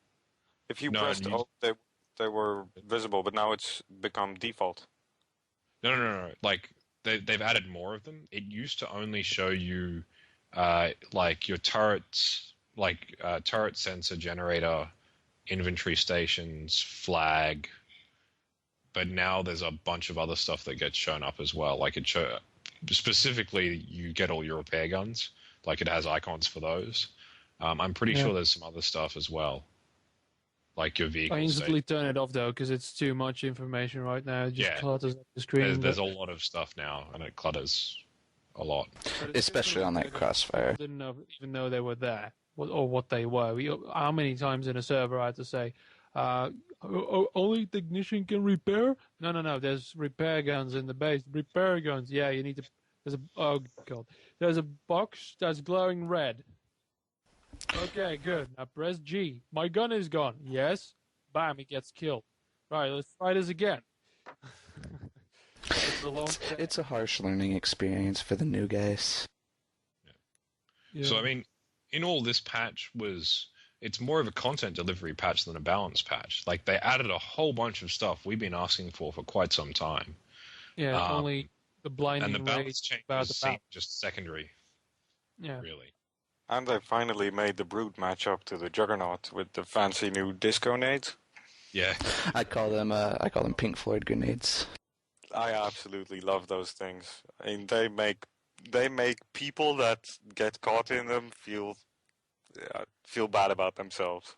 If you No, pressed and you- O, they were visible, but now it's become default. No. Like they've added more of them. It used to only show you like your turrets, like turret sensor generator, inventory stations, flag. But now there's a bunch of other stuff that gets shown up as well. Like specifically, you get all your repair guns. Like it has icons for those. I'm pretty sure there's some other stuff as well. Like your vehicle. I instantly turn it off though because it's too much information right now. It just clutters up the screen. There's a lot of stuff now, and it clutters a lot. Especially on that crossfire. Didn't know, even though they were there or what they were. How many times in a server I had to say, only technician can repair? No. There's repair guns in the base. Repair guns. Yeah, you need to. Oh god. There's a box that's glowing red. Okay, good. Now press G. My gun is gone. Yes. Bam, he gets killed. Right, let's try this again. It's a harsh learning experience for the new guys. Yeah. So I mean, in all, this patch was it's more of a content delivery patch than a balance patch. Like, they added a whole bunch of stuff we've been asking for quite some time. Yeah, only the And the blinding balance rage about changes the seem balance. just secondary, Yeah. really. And they finally made the Brood match up to the Juggernaut with the fancy new disco nades. Yeah. I call them Pink Floyd grenades. I absolutely love those things. I mean, they make people that get caught in them feel bad about themselves.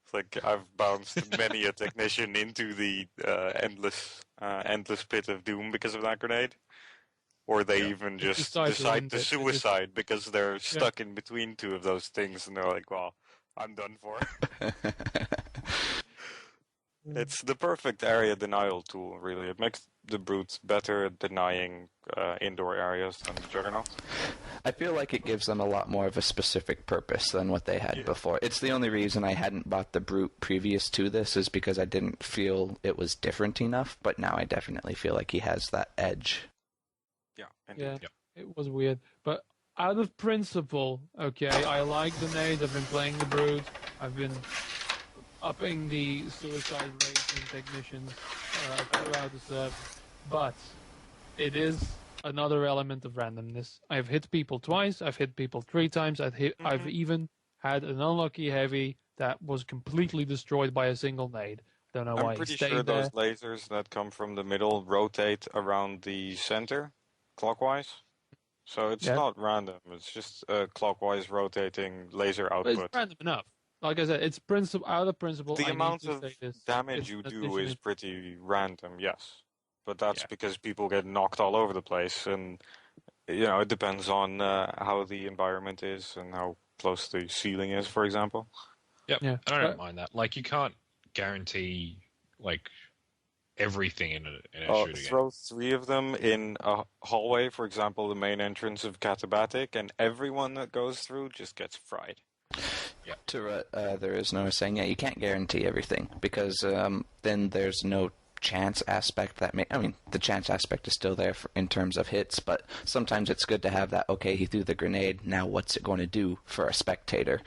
It's like I've bounced many a technician into the endless pit of doom because of that grenade, or they even just decide to suicide because they're stuck in between two of those things, and they're like, "Well, I'm done for." It's the perfect area denial tool, really. It makes the brutes better at denying indoor areas than the Juggernaut. I feel like it gives them a lot more of a specific purpose than what they had before. It's the only reason I hadn't bought the Brute previous to this is because I didn't feel it was different enough, but now I definitely feel like he has that edge. Yeah, indeed. Yeah, it was weird. But out of principle, okay, I like the nades. I've been playing the Brood. I've been upping the suicide rates in technicians throughout the serve. But it is another element of randomness. I've hit people twice. I've hit people 3 times. I've even had an unlucky heavy that was completely destroyed by a single nade. Don't know why. I'm pretty sure those lasers that come from the middle rotate around the center clockwise. So it's not random. It's just a clockwise rotating laser output. But it's random enough. Like I said, it's out of principle. The amount of damage you do is pretty random, yes. But that's because people get knocked all over the place, and it depends on how the environment is and how close the ceiling is, for example. Yep. Yeah. I don't mind that. Like, you can't guarantee like everything in a shooting game. Throw 3 of them in a hallway, for example, the main entrance of Katabatic, and everyone that goes through just gets fried. Yeah. There is no saying, you can't guarantee everything, because then there's no chance aspect the chance aspect is still there in terms of hits, but sometimes it's good to have that, okay, he threw the grenade, now what's it going to do for a spectator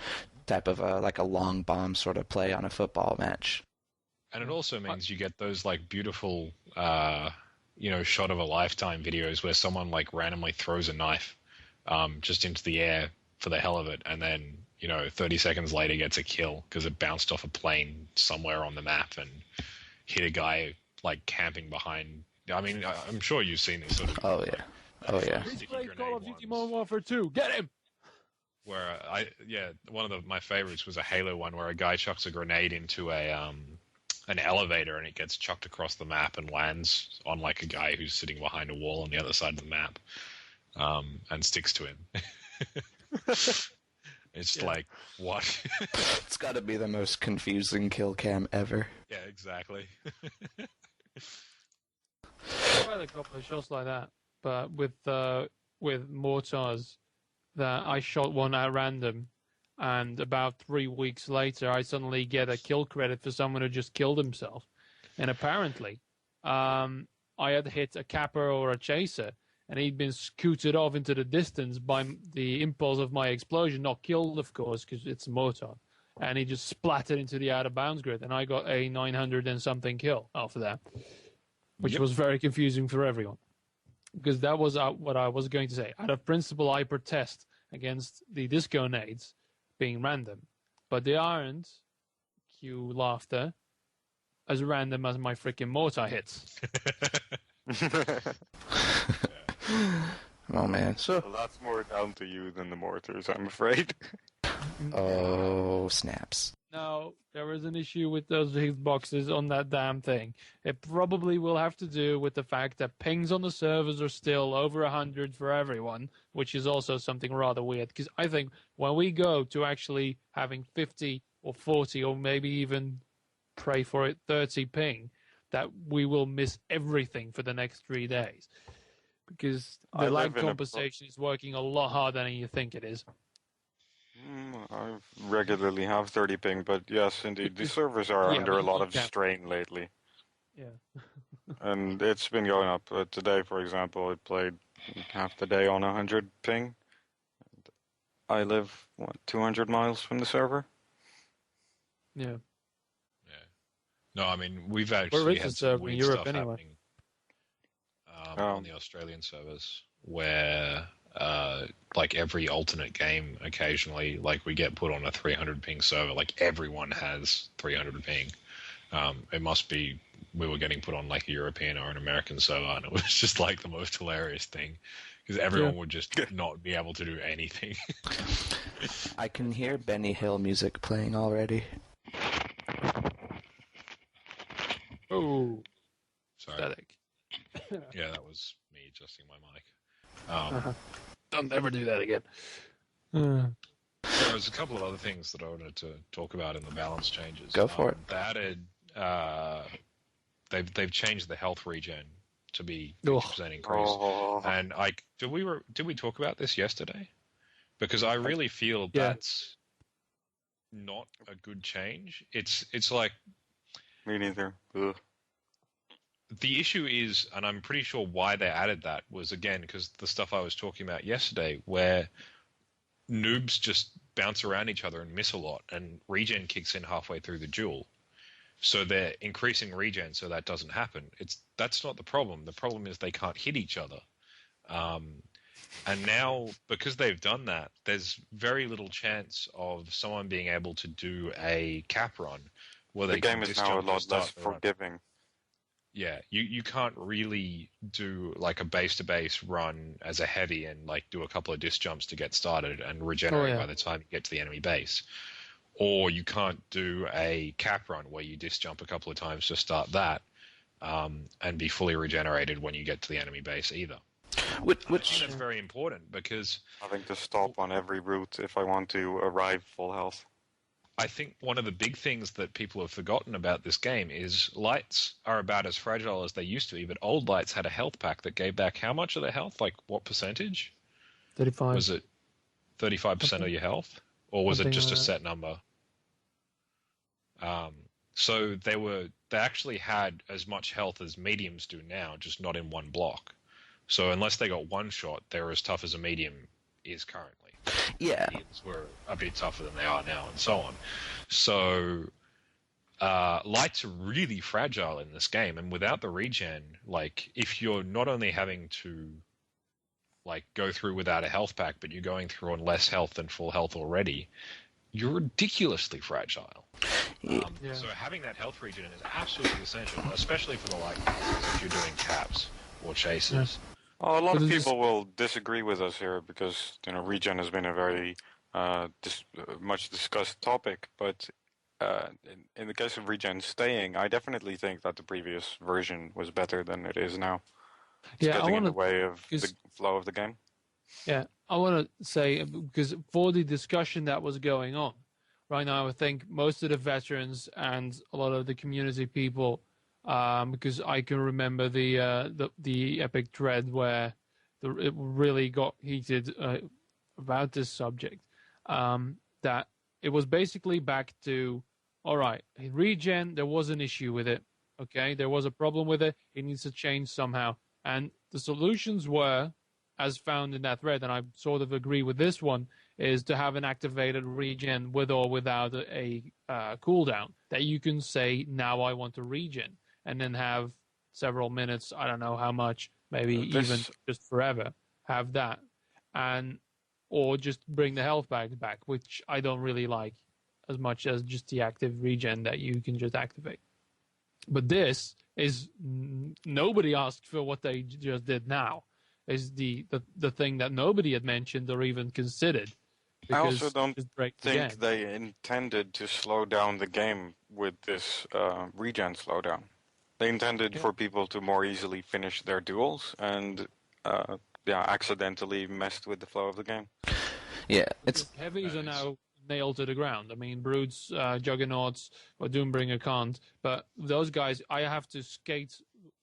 type of like a long bomb sort of play on a football match. And it also means you get those like beautiful shot of a lifetime videos where someone like randomly throws a knife just into the air for the hell of it, and then 30 seconds later gets a kill because it bounced off a plane somewhere on the map and hit a guy like camping behind. I mean, I'm sure you've seen this sort of. Oh yeah. He's playing Call of Duty Modern Warfare 2. Get him! Where one of my favorites was a Halo one where a guy chucks a grenade into an elevator and it gets chucked across the map and lands on like a guy who's sitting behind a wall on the other side of the map, and sticks to him. It's like, what? It's got to be the most confusing kill cam ever. Yeah, exactly. I've had a couple of shots like that, but with mortars, that I shot one at random, and about 3 weeks later, I suddenly get a kill credit for someone who just killed himself. And apparently, I had hit a capper or a chaser, and he'd been scooted off into the distance by the impulse of my explosion, not killed, of course, because it's a mortar. And he just splattered into the out-of-bounds grid, and I got a 900 and something kill after that, which was very confusing for everyone. Because that was what I was going to say. Out of principle, I protest against the disco nades being random, but they aren't, cue laughter, as random as my freaking mortar hits. Oh man, so well, that's more down to you than the mortars, I'm afraid. Oh snaps! No, there was an issue with those hitboxes on that damn thing. It probably will have to do with the fact that pings on the servers are still over 100 for everyone, which is also something rather weird. Because I think when we go to actually having 50 or 40 or maybe even, pray for it, 30 ping, that we will miss everything for the next 3 days. Because the lag compensation is working a lot harder than you think it is. I regularly have 30 ping, but yes, indeed, the servers are under a lot of strain lately. Yeah. And it's been going up. Today, for example, it played half the day on 100 ping. I live, 200 miles from the server? Yeah. Yeah. No, I mean we've Where actually is the had some server in weird Europe stuff anyway? happening on the Australian servers where like every alternate game occasionally, like we get put on a 300 ping server, like everyone has 300 ping. It must be we were getting put on like a European or an American server, and it was just like the most hilarious thing because everyone would just not be able to do anything. I can hear Benny Hill music playing already. Oh, Sorry. static. Yeah, that was me adjusting my mic. Don't ever do that again. There was a couple of other things that I wanted to talk about in the balance changes. Go for it. They added, they've changed the health regen to be Ugh. 50% increase. And did we talk about this yesterday? Because I really feel that's not a good change. It's like Me neither. Ugh. the issue is, and I'm pretty sure why they added that was again because the stuff I was talking about yesterday, where noobs just bounce around each other and miss a lot, and regen kicks in halfway through the duel. So they're increasing regen so that doesn't happen. That's not the problem. The problem is they can't hit each other. And now, because they've done that, there's very little chance of someone being able to do a cap run where The they game can is now a disjump lot and start less the run. forgiving. Yeah, you can't really do like a base-to-base run as a heavy and like do a couple of disjumps to get started and regenerate by the time you get to the enemy base. Or you can't do a cap run where you disjump a couple of times to start that and be fully regenerated when you get to the enemy base either. Which I think that's very important because Having to stop on every route if I want to arrive full health. I think one of the big things that people have forgotten about this game is lights are about as fragile as they used to be, but old lights had a health pack that gave back how much of their health? Like what percentage? 35. Was it 35% of your health? Or was it Something just a like that. set number? So they actually had as much health as mediums do now, just not in one block. So unless they got one shot, they're as tough as a medium is currently. Yeah. Mediums were a bit tougher than they are now, and so on. So lights are really fragile in this game, and without the regen, like if you're not only having to like go through without a health pack, but you're going through on less health than full health already, you're ridiculously fragile. So having that health regen is absolutely essential, especially for the light classes if you're doing caps or chases. Well, a lot But of it is- people will disagree with us here because regen has been a very much discussed topic. But in the case of regen staying, I definitely think that the previous version was better than it is now. It's I getting in want the to. way of the 'cause- flow of the game. Yeah, I want to say because for the discussion that was going on right now, I think most of the veterans and a lot of the community people, because I can remember the epic thread where it really got heated about this subject. That it was basically back to, all right, regen. There was an issue with it. Okay, there was a problem with it. It needs to change somehow, and the solutions were, as found in that thread, and I sort of agree with this one, is to have an activated regen with or without a cooldown that you can say, now I want to regen, and then have several minutes, I don't know how much, maybe even just forever, have that. Or just bring the health back, which I don't really like as much as just the active regen that you can just activate. But this is, nobody asked for what they just did now. Is the thing that nobody had mentioned or even considered. I also don't think they intended to slow down the game with this regen slowdown. They intended for people to more easily finish their duels and accidentally messed with the flow of the game. Yeah, it's heavies are now nailed to the ground. I mean, brutes, juggernauts, or Doombringer can't, but those guys, I have to skate.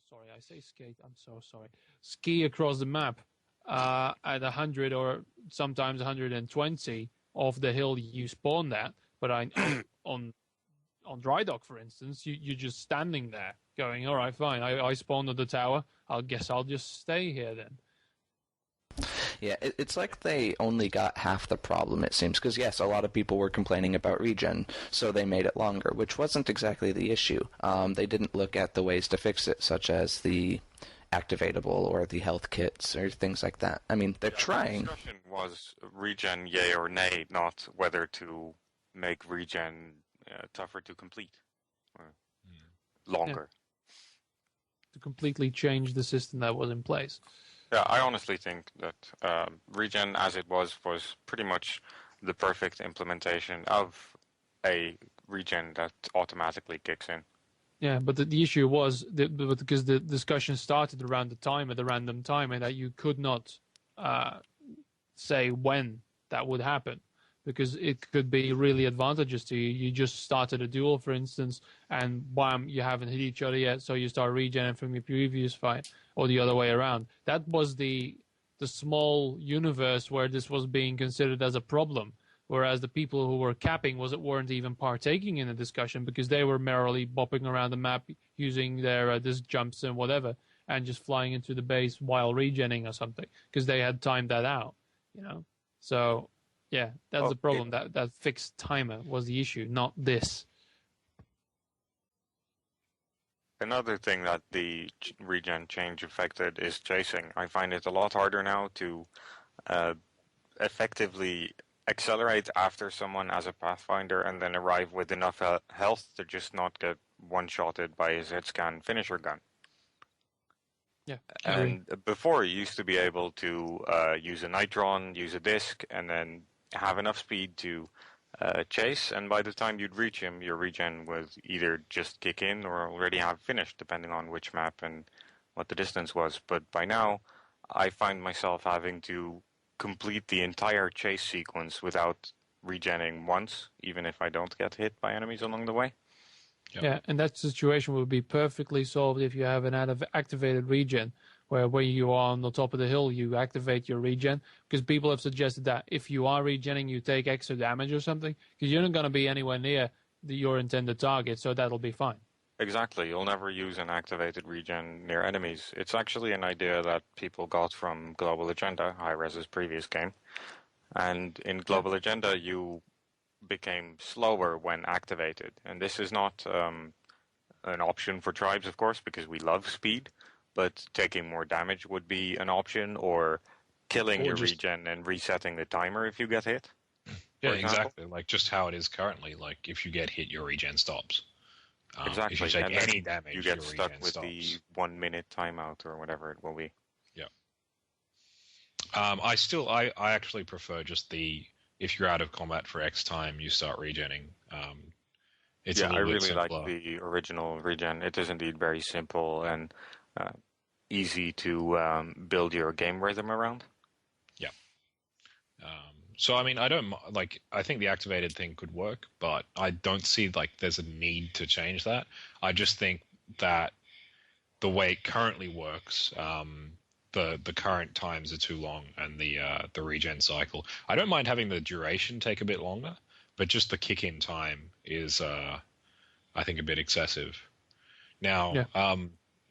Sorry, I say skate. I'm so sorry. Ski across the map at 100 or sometimes 120 off the hill you spawn at. But on dry dock, for instance, you're just standing there going, all right, fine. I spawned at the tower. I guess I'll just stay here then. Yeah, it's like they only got half the problem, it seems. Because, yes, a lot of people were complaining about regen, so they made it longer, which wasn't exactly the issue. They didn't look at the ways to fix it, such as the activatable or the health kits or things like that. I mean, they're trying. The discussion was regen, yay or nay, not whether to make regen tougher to complete or longer. To completely change the system that was in place. Yeah, I honestly think that regen, as it was pretty much the perfect implementation of a regen that automatically kicks in. Yeah, but the issue was because the discussion started around the time at the random time, and that you could not say when that would happen, because it could be really advantageous to you. You just started a duel, for instance, and bam, you haven't hit each other yet, so you start regenerating from your previous fight, or the other way around. That was the small universe where this was being considered as a problem. Whereas the people who were capping weren't even partaking in the discussion, because they were merely bopping around the map using their disc jumps and whatever, and just flying into the base while regenning or something, because they had timed that out, you know. So, yeah, that's the problem. That fixed timer was the issue, not this. Another thing that the regen change affected is chasing. I find it a lot harder now to effectively accelerate after someone as a Pathfinder and then arrive with enough health to just not get one-shotted by his hit-scan finisher gun. Yeah. And before, you used to be able to use a Nitron, use a disc, and then have enough speed to chase, and by the time you'd reach him, your regen would either just kick in or already have finished, depending on which map and what the distance was. But by now, I find myself having to complete the entire chase sequence without regenning once, even if I don't get hit by enemies along the way. Yep. Yeah, and that situation will be perfectly solved if you have an activated regen, where you are on the top of the hill, you activate your regen, because people have suggested that if you are regenning, you take extra damage or something, because you're not going to be anywhere near your intended target, so that'll be fine. Exactly. You'll never use an activated regen near enemies. It's actually an idea that people got from Global Agenda, Hi-Rez's previous game. And in Global Agenda, you became slower when activated. And this is not an option for tribes, of course, because we love speed. But taking more damage would be an option, or killing your regen and resetting the timer if you get hit. Yeah, exactly. Like just how it is currently. Like if you get hit, your regen stops. Exactly. If you take any damage, you get your stuck regen with stops. the 1 minute timeout or whatever it will be. Yeah. I actually prefer just if you're out of combat for X time, you start regenning. It's a little bit simpler. I really like the original regen. It is indeed very simple and easy to build your game rhythm around. Yeah. So I mean, I think the activated thing could work, but I don't see there's a need to change that. I just think that the way it currently works, the current times are too long, and the regen cycle. I don't mind having the duration take a bit longer, but just the kick-in time is, I think, a bit excessive. Now,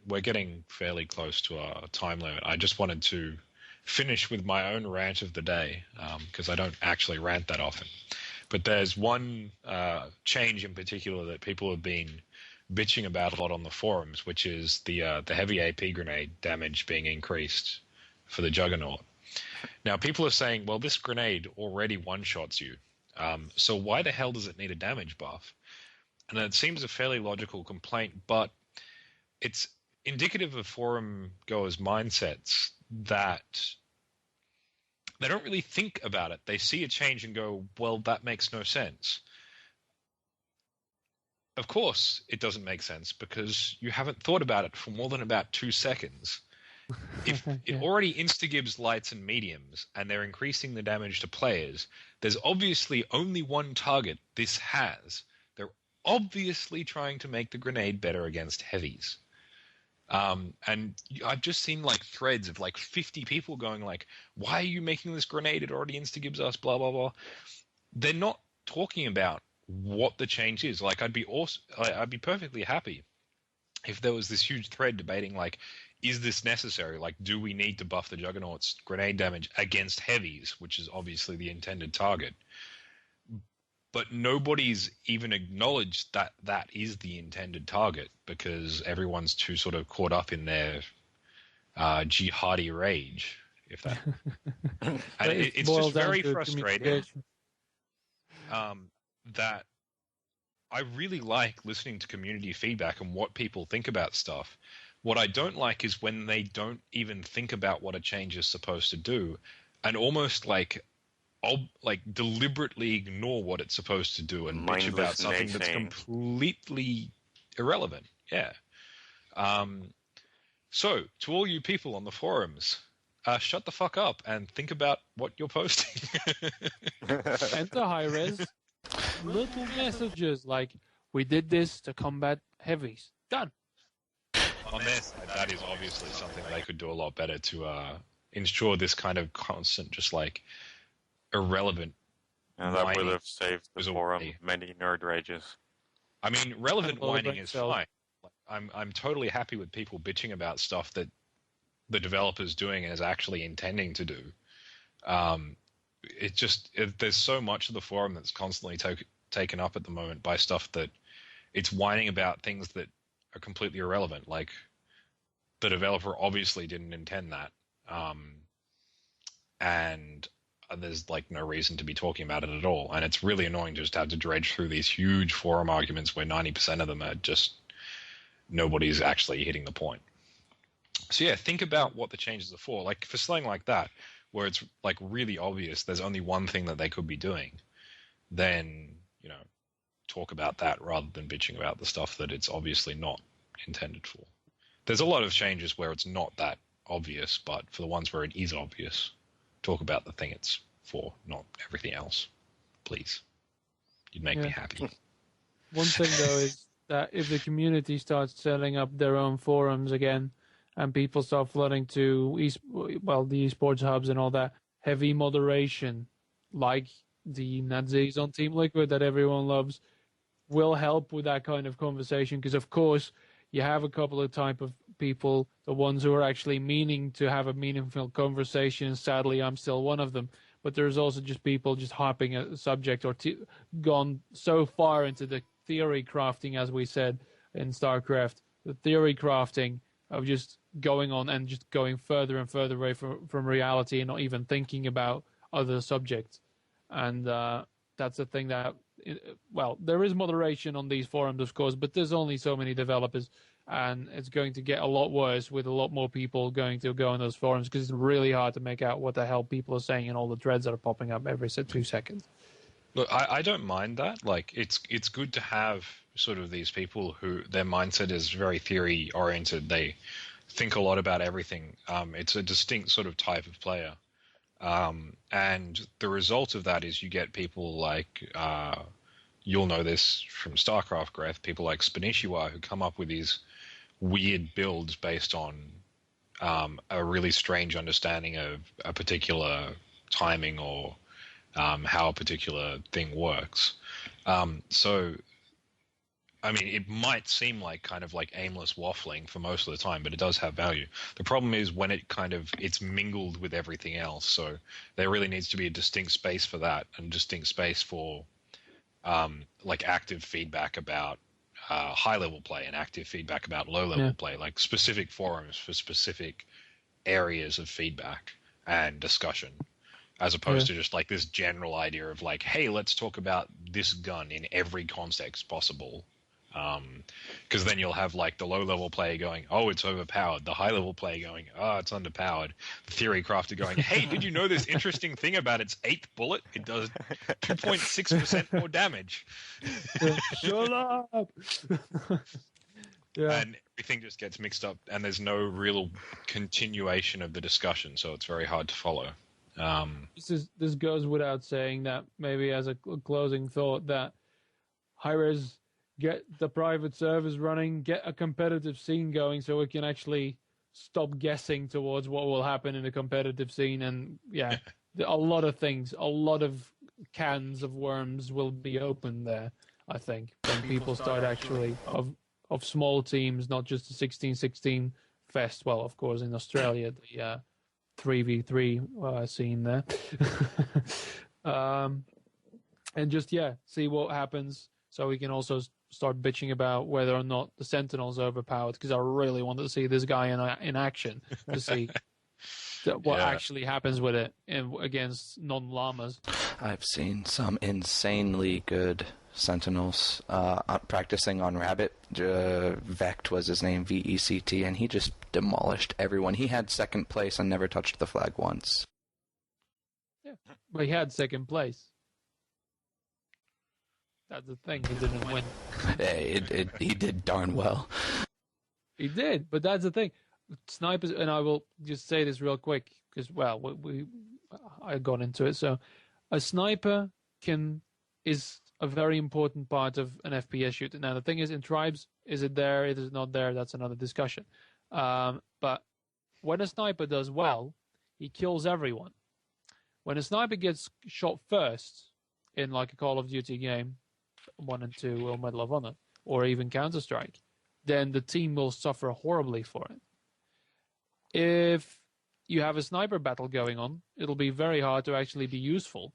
we're getting fairly close to our time limit. I just wanted to finish with my own rant of the day, because I don't actually rant that often. But there's one change in particular that people have been bitching about a lot on the forums, which is the heavy AP grenade damage being increased for the Juggernaut. Now, people are saying, well, this grenade already one-shots you, so why the hell does it need a damage buff? And it seems a fairly logical complaint, but it's indicative of forum goers' mindsets that they don't really think about it. They see a change and go, well, that makes no sense. Of course it doesn't make sense, because you haven't thought about it for more than about 2 seconds. If it already insta-gives lights and mediums, and they're increasing the damage to players, there's obviously only one target this has. They're obviously trying to make the grenade better against heavies. And I've just seen threads of 50 people going why are you making this grenade? It already insta-gives us blah, blah, blah. They're not talking about what the change is. I'd be perfectly happy if there was this huge thread debating is this necessary? Like, do we need to buff the Juggernaut's grenade damage against heavies, which is obviously the intended target? But nobody's even acknowledged that that is the intended target because everyone's too sort of caught up in their jihadi rage, if that. And it's just very frustrating that I really like listening to community feedback and what people think about stuff. What I don't like is when they don't even think about what a change is supposed to do, and almost like deliberately ignore what it's supposed to do and bitch about something that's completely irrelevant. Yeah. So, to all you people on the forums, shut the fuck up and think about what you're posting. Enter high-res. Little messages like, we did this to combat heavies. Done. On their side, that is obviously something they could do a lot better to ensure this kind of constant, just like, irrelevant. And that would have saved the forum many nerd rages. I mean, relevant whining is fine. I'm totally happy with people bitching about stuff that the developer's doing and is actually intending to do. There's so much of the forum that's constantly taken up at the moment by stuff that it's whining about things that are completely irrelevant. Like, the developer obviously didn't intend that. And there's like no reason to be talking about it at all. And it's really annoying to just have to dredge through these huge forum arguments where 90% of them are just nobody's actually hitting the point. So yeah, think about what the changes are for. Like for something like that, where it's like really obvious there's only one thing that they could be doing, then, talk about that rather than bitching about the stuff that it's obviously not intended for. There's a lot of changes where it's not that obvious, but for the ones where it is obvious, talk about the thing it's for, not everything else. Please. You'd make me happy. One thing, though, is that if the community starts setting up their own forums again and people start flooding to the esports hubs and all that, heavy moderation, like the Nazis on Team Liquid that everyone loves, will help with that kind of conversation. Because, of course, you have a couple of type of people, the ones who are actually meaning to have a meaningful conversation. Sadly, I'm still one of them. But there's also just people just hopping a subject or gone so far into the theory crafting, as we said in StarCraft, the theory crafting of just going on and just going further and further away from reality and not even thinking about other subjects. And that's the thing that, there is moderation on these forums, of course, but there's only so many developers, and it's going to get a lot worse with a lot more people going to go on those forums because it's really hard to make out what the hell people are saying and all the threads that are popping up every 2 seconds. Look, I don't mind that. Like, it's good to have sort of these people who their mindset is very theory oriented. They think a lot about everything. It's a distinct sort of type of player. And the result of that is you get people like, you'll know this from StarCraft, Greth, people like Spanishiwa who come up with these weird builds based on a really strange understanding of a particular timing or how a particular thing works. So, I mean, it might seem like kind of like aimless waffling for most of the time, but it does have value. The problem is when it's mingled with everything else. So there really needs to be a distinct space for that and distinct space for like active feedback about high-level play and active feedback about low-level play, like specific forums for specific areas of feedback and discussion, as opposed to just like this general idea of like, hey, let's talk about this gun in every context possible. Because then you'll have like the low-level player going, oh, it's overpowered. The high-level player going, oh, it's underpowered. The theory crafter going, hey, did you know this interesting thing about its 8th bullet? It does 2.6% more damage. Shut up! And everything just gets mixed up, and there's no real continuation of the discussion, so it's very hard to follow. This goes without saying that maybe as a closing thought that high-res get the private servers running, get a competitive scene going so we can actually stop guessing towards what will happen in the competitive scene. And a lot of things, a lot of cans of worms will be open there, I think, when people start actually of small teams, not just the 16-16 fest. Well, of course, in Australia, the 3v3 scene there. And just, see what happens. So we can also start bitching about whether or not the Sentinel's overpowered, because I really want to see this guy in action to see what actually happens with it against non-llamas. I've seen some insanely good Sentinels practicing on Rabbit. Vect was his name, V-E-C-T, and he just demolished everyone. He had second place and never touched the flag once. Yeah, but he had second place. That's the thing. He didn't win. He did darn well. He did, but that's the thing. Snipers, and I will just say this real quick because, well, I got into it. So, a sniper is a very important part of an FPS shooter. Now, the thing is, in Tribes, is it there? Is it not there? That's another discussion. But when a sniper does well, he kills everyone. When a sniper gets shot first in like a Call of Duty game, 1 and 2 or Medal of Honor, or even Counter-Strike, then the team will suffer horribly for it. If you have a sniper battle going on, it'll be very hard to actually be useful,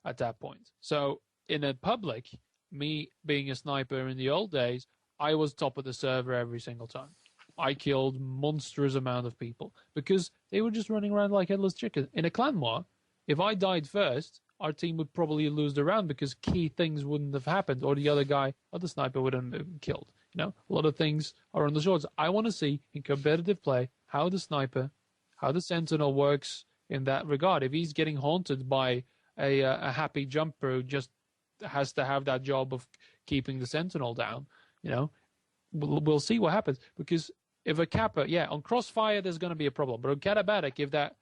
at that point. So in a public, me being a sniper in the old days, I was top of the server every single time. I killed monstrous amount of people because they were just running around like headless chickens. In a clan war, if I died first, our team would probably lose the round because key things wouldn't have happened, or the other sniper wouldn't have been killed. A lot of things are on the shorts. I want to see in competitive play how the Sentinel works in that regard. If he's getting haunted by a happy jumper who just has to have that job of keeping the Sentinel down, we'll see what happens. Because if a Kappa, on Crossfire there's going to be a problem, but on Katabatic, if that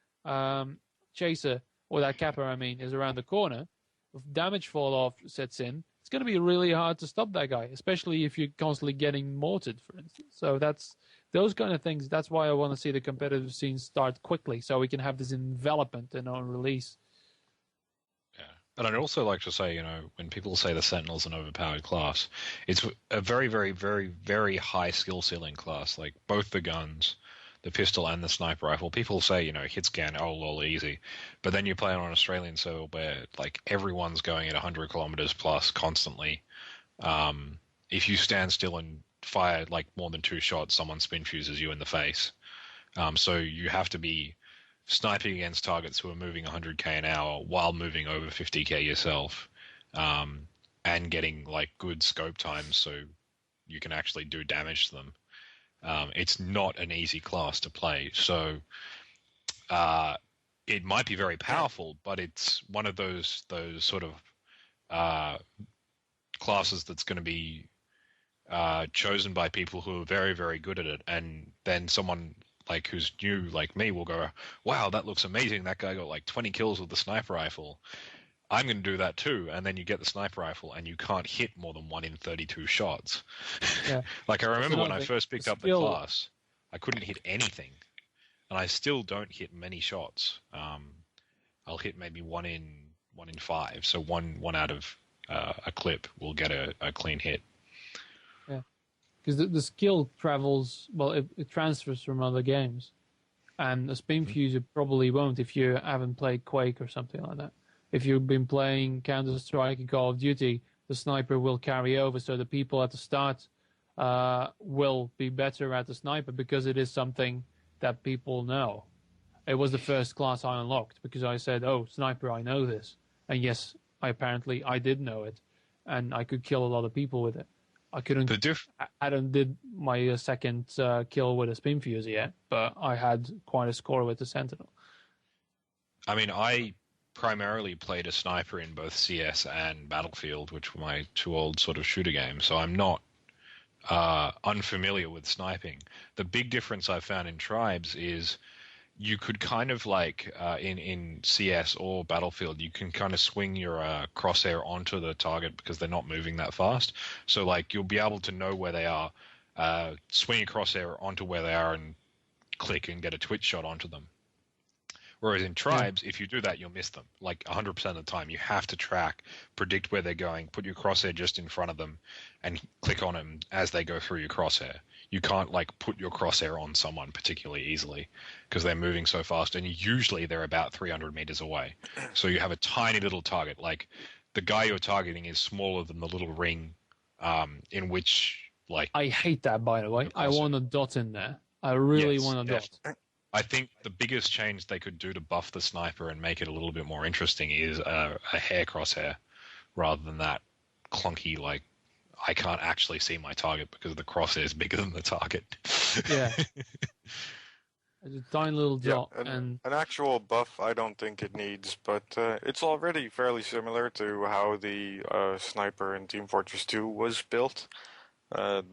chaser or that Kappa, is around the corner, if damage fall off sets in, it's going to be really hard to stop that guy, especially if you're constantly getting mortared, for instance. So that's those kind of things. That's why I want to see the competitive scene start quickly, so we can have this envelopment and on release. Yeah, and I'd also like to say, when people say the Sentinel's an overpowered class, it's a very, very, very, very high skill ceiling class. Like both the guns, the pistol and the sniper rifle. People say, hit scan, oh lol, easy. But then you play on an Australian server where like everyone's going at 100 kilometers plus constantly. If you stand still and fire like more than 2 shots, someone spin fuses you in the face. So you have to be sniping against targets who are moving 100k an hour while moving over 50k yourself, and getting like good scope times so you can actually do damage to them. It's not an easy class to play, so it might be very powerful, but it's one of those sort of classes that's going to be chosen by people who are very, very good at it, and then someone like who's new, like me, will go, "Wow, that looks amazing! That guy got like 20 kills with the sniper rifle. I'm going to do that too." And then you get the sniper rifle and you can't hit more than 1 in 32 shots. Yeah. Like I remember when I first picked up the class, I couldn't hit anything, and I still don't hit many shots. I'll hit maybe 1 in 5, so one out of a clip will get a clean hit. Yeah, because the skill travels, well, it transfers from other games, and a spin fuse you probably won't if you haven't played Quake or something like that. If you've been playing Counter-Strike and Call of Duty, the sniper will carry over, so the people at the start will be better at the sniper because it is something that people know. It was the first class I unlocked because I said, "Oh, sniper, I know this." And yes, I did know it, and I could kill a lot of people with it. I couldn't. Adam did my second kill with a spin fuse yet, but I had quite a score with the Sentinel. I mean, I primarily played a sniper in both CS and Battlefield, which were my 2 old sort of shooter games, so I'm not unfamiliar with sniping. The big difference I found in Tribes is you could kind of like in CS or Battlefield, you can kind of swing your crosshair onto the target because they're not moving that fast. So like you'll be able to know where they are, swing a crosshair onto where they are and click and get a twitch shot onto them. Whereas in tribes, if you do that, you'll miss them. Like 100% of the time, you have to track, predict where they're going, put your crosshair just in front of them, and click on them as they go through your crosshair. You can't like put your crosshair on someone particularly easily because they're moving so fast, and usually they're about 300 meters away. So you have a tiny little target. Like the guy you're targeting is smaller than the little ring in which, like... I hate that, by the way. I want a dot in there. I really want a dot. I think the biggest change they could do to buff the sniper and make it a little bit more interesting is a hair crosshair rather than that clunky, like, I can't actually see my target because the crosshair is bigger than the target. Yeah. It's a tiny little dot. An actual buff, I don't think it needs, but it's already fairly similar to how the sniper in Team Fortress 2 was built.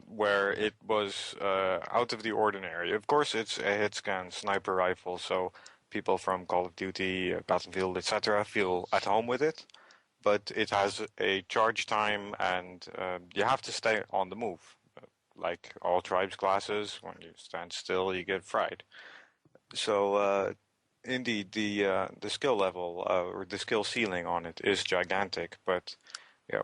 Where it was out of the ordinary. Of course, it's a hit-scan sniper rifle, so people from Call of Duty, Battlefield, etc. feel at home with it. But it has a charge time, and you have to stay on the move. Like all tribes classes, when you stand still, you get fried. So, indeed, the skill level or the skill ceiling on it is gigantic, but. Yeah,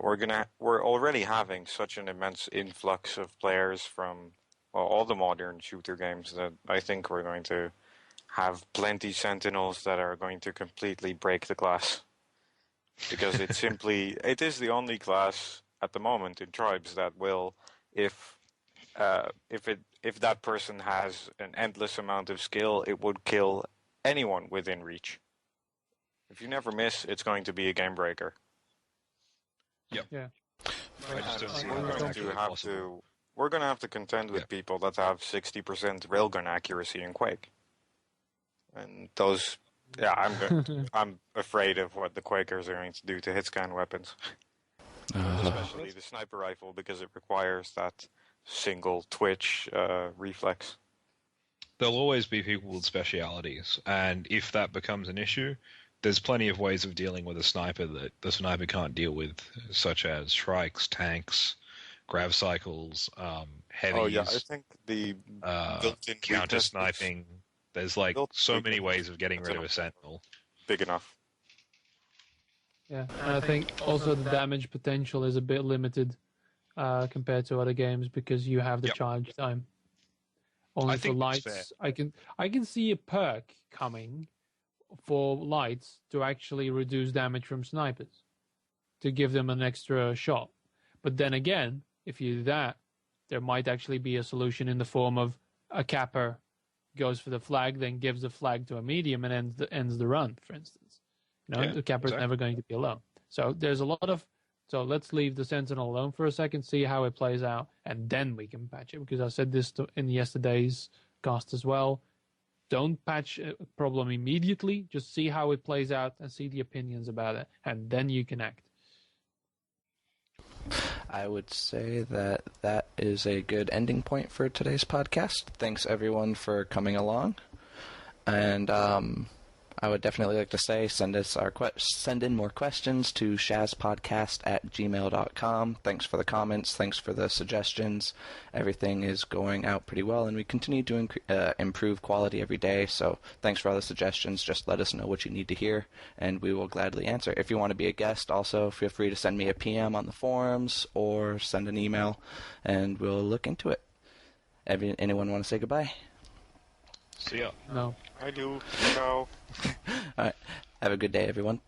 we're already having such an immense influx of players from all the modern shooter games that I think we're going to have plenty Sentinels that are going to completely break the class. Because it is the only class at the moment in tribes that will, if that person has an endless amount of skill, it would kill anyone within reach. If you never miss, it's going to be a game breaker. Yep. Yeah. We're going to have to contend with people that have 60% railgun accuracy in Quake. And those, I'm afraid of what the Quakers are going to do to hit-scan weapons. Especially the sniper rifle, because it requires that single twitch reflex. There'll always be people with specialities, and if that becomes an issue, there's plenty of ways of dealing with a sniper that the sniper can't deal with, such as shrikes, tanks, grav cycles, heavies. Oh yeah, I think the counter sniping. There's like so many ways of getting rid of a sentinel. Big enough. Yeah, and I think also the damage potential is a bit limited compared to other games because you have the charge time. Only for lights, I can see a perk coming for lights to actually reduce damage from snipers, to give them an extra shot. But then again, if you do that, there might actually be a solution in the form of a capper goes for the flag, then gives the flag to a medium and ends the run, for instance. The capper is never going to be alone. So there's a lot of... So let's leave the Sentinel alone for a second, see how it plays out, and then we can patch it. Because I said this in yesterday's cast as well. Don't patch a problem immediately. Just see how it plays out and see the opinions about it, and then you can act. I would say that is a good ending point for today's podcast. Thanks, everyone, for coming along. And I would definitely like to say send in more questions to shazpodcast@gmail.com. Thanks for the comments. Thanks for the suggestions. Everything is going out pretty well, and we continue to improve quality every day. So thanks for all the suggestions. Just let us know what you need to hear, and we will gladly answer. If you want to be a guest, also feel free to send me a PM on the forums or send an email, and we'll look into it. Anyone want to say goodbye? See ya. No. I do. Ciao. All right. Have a good day, everyone.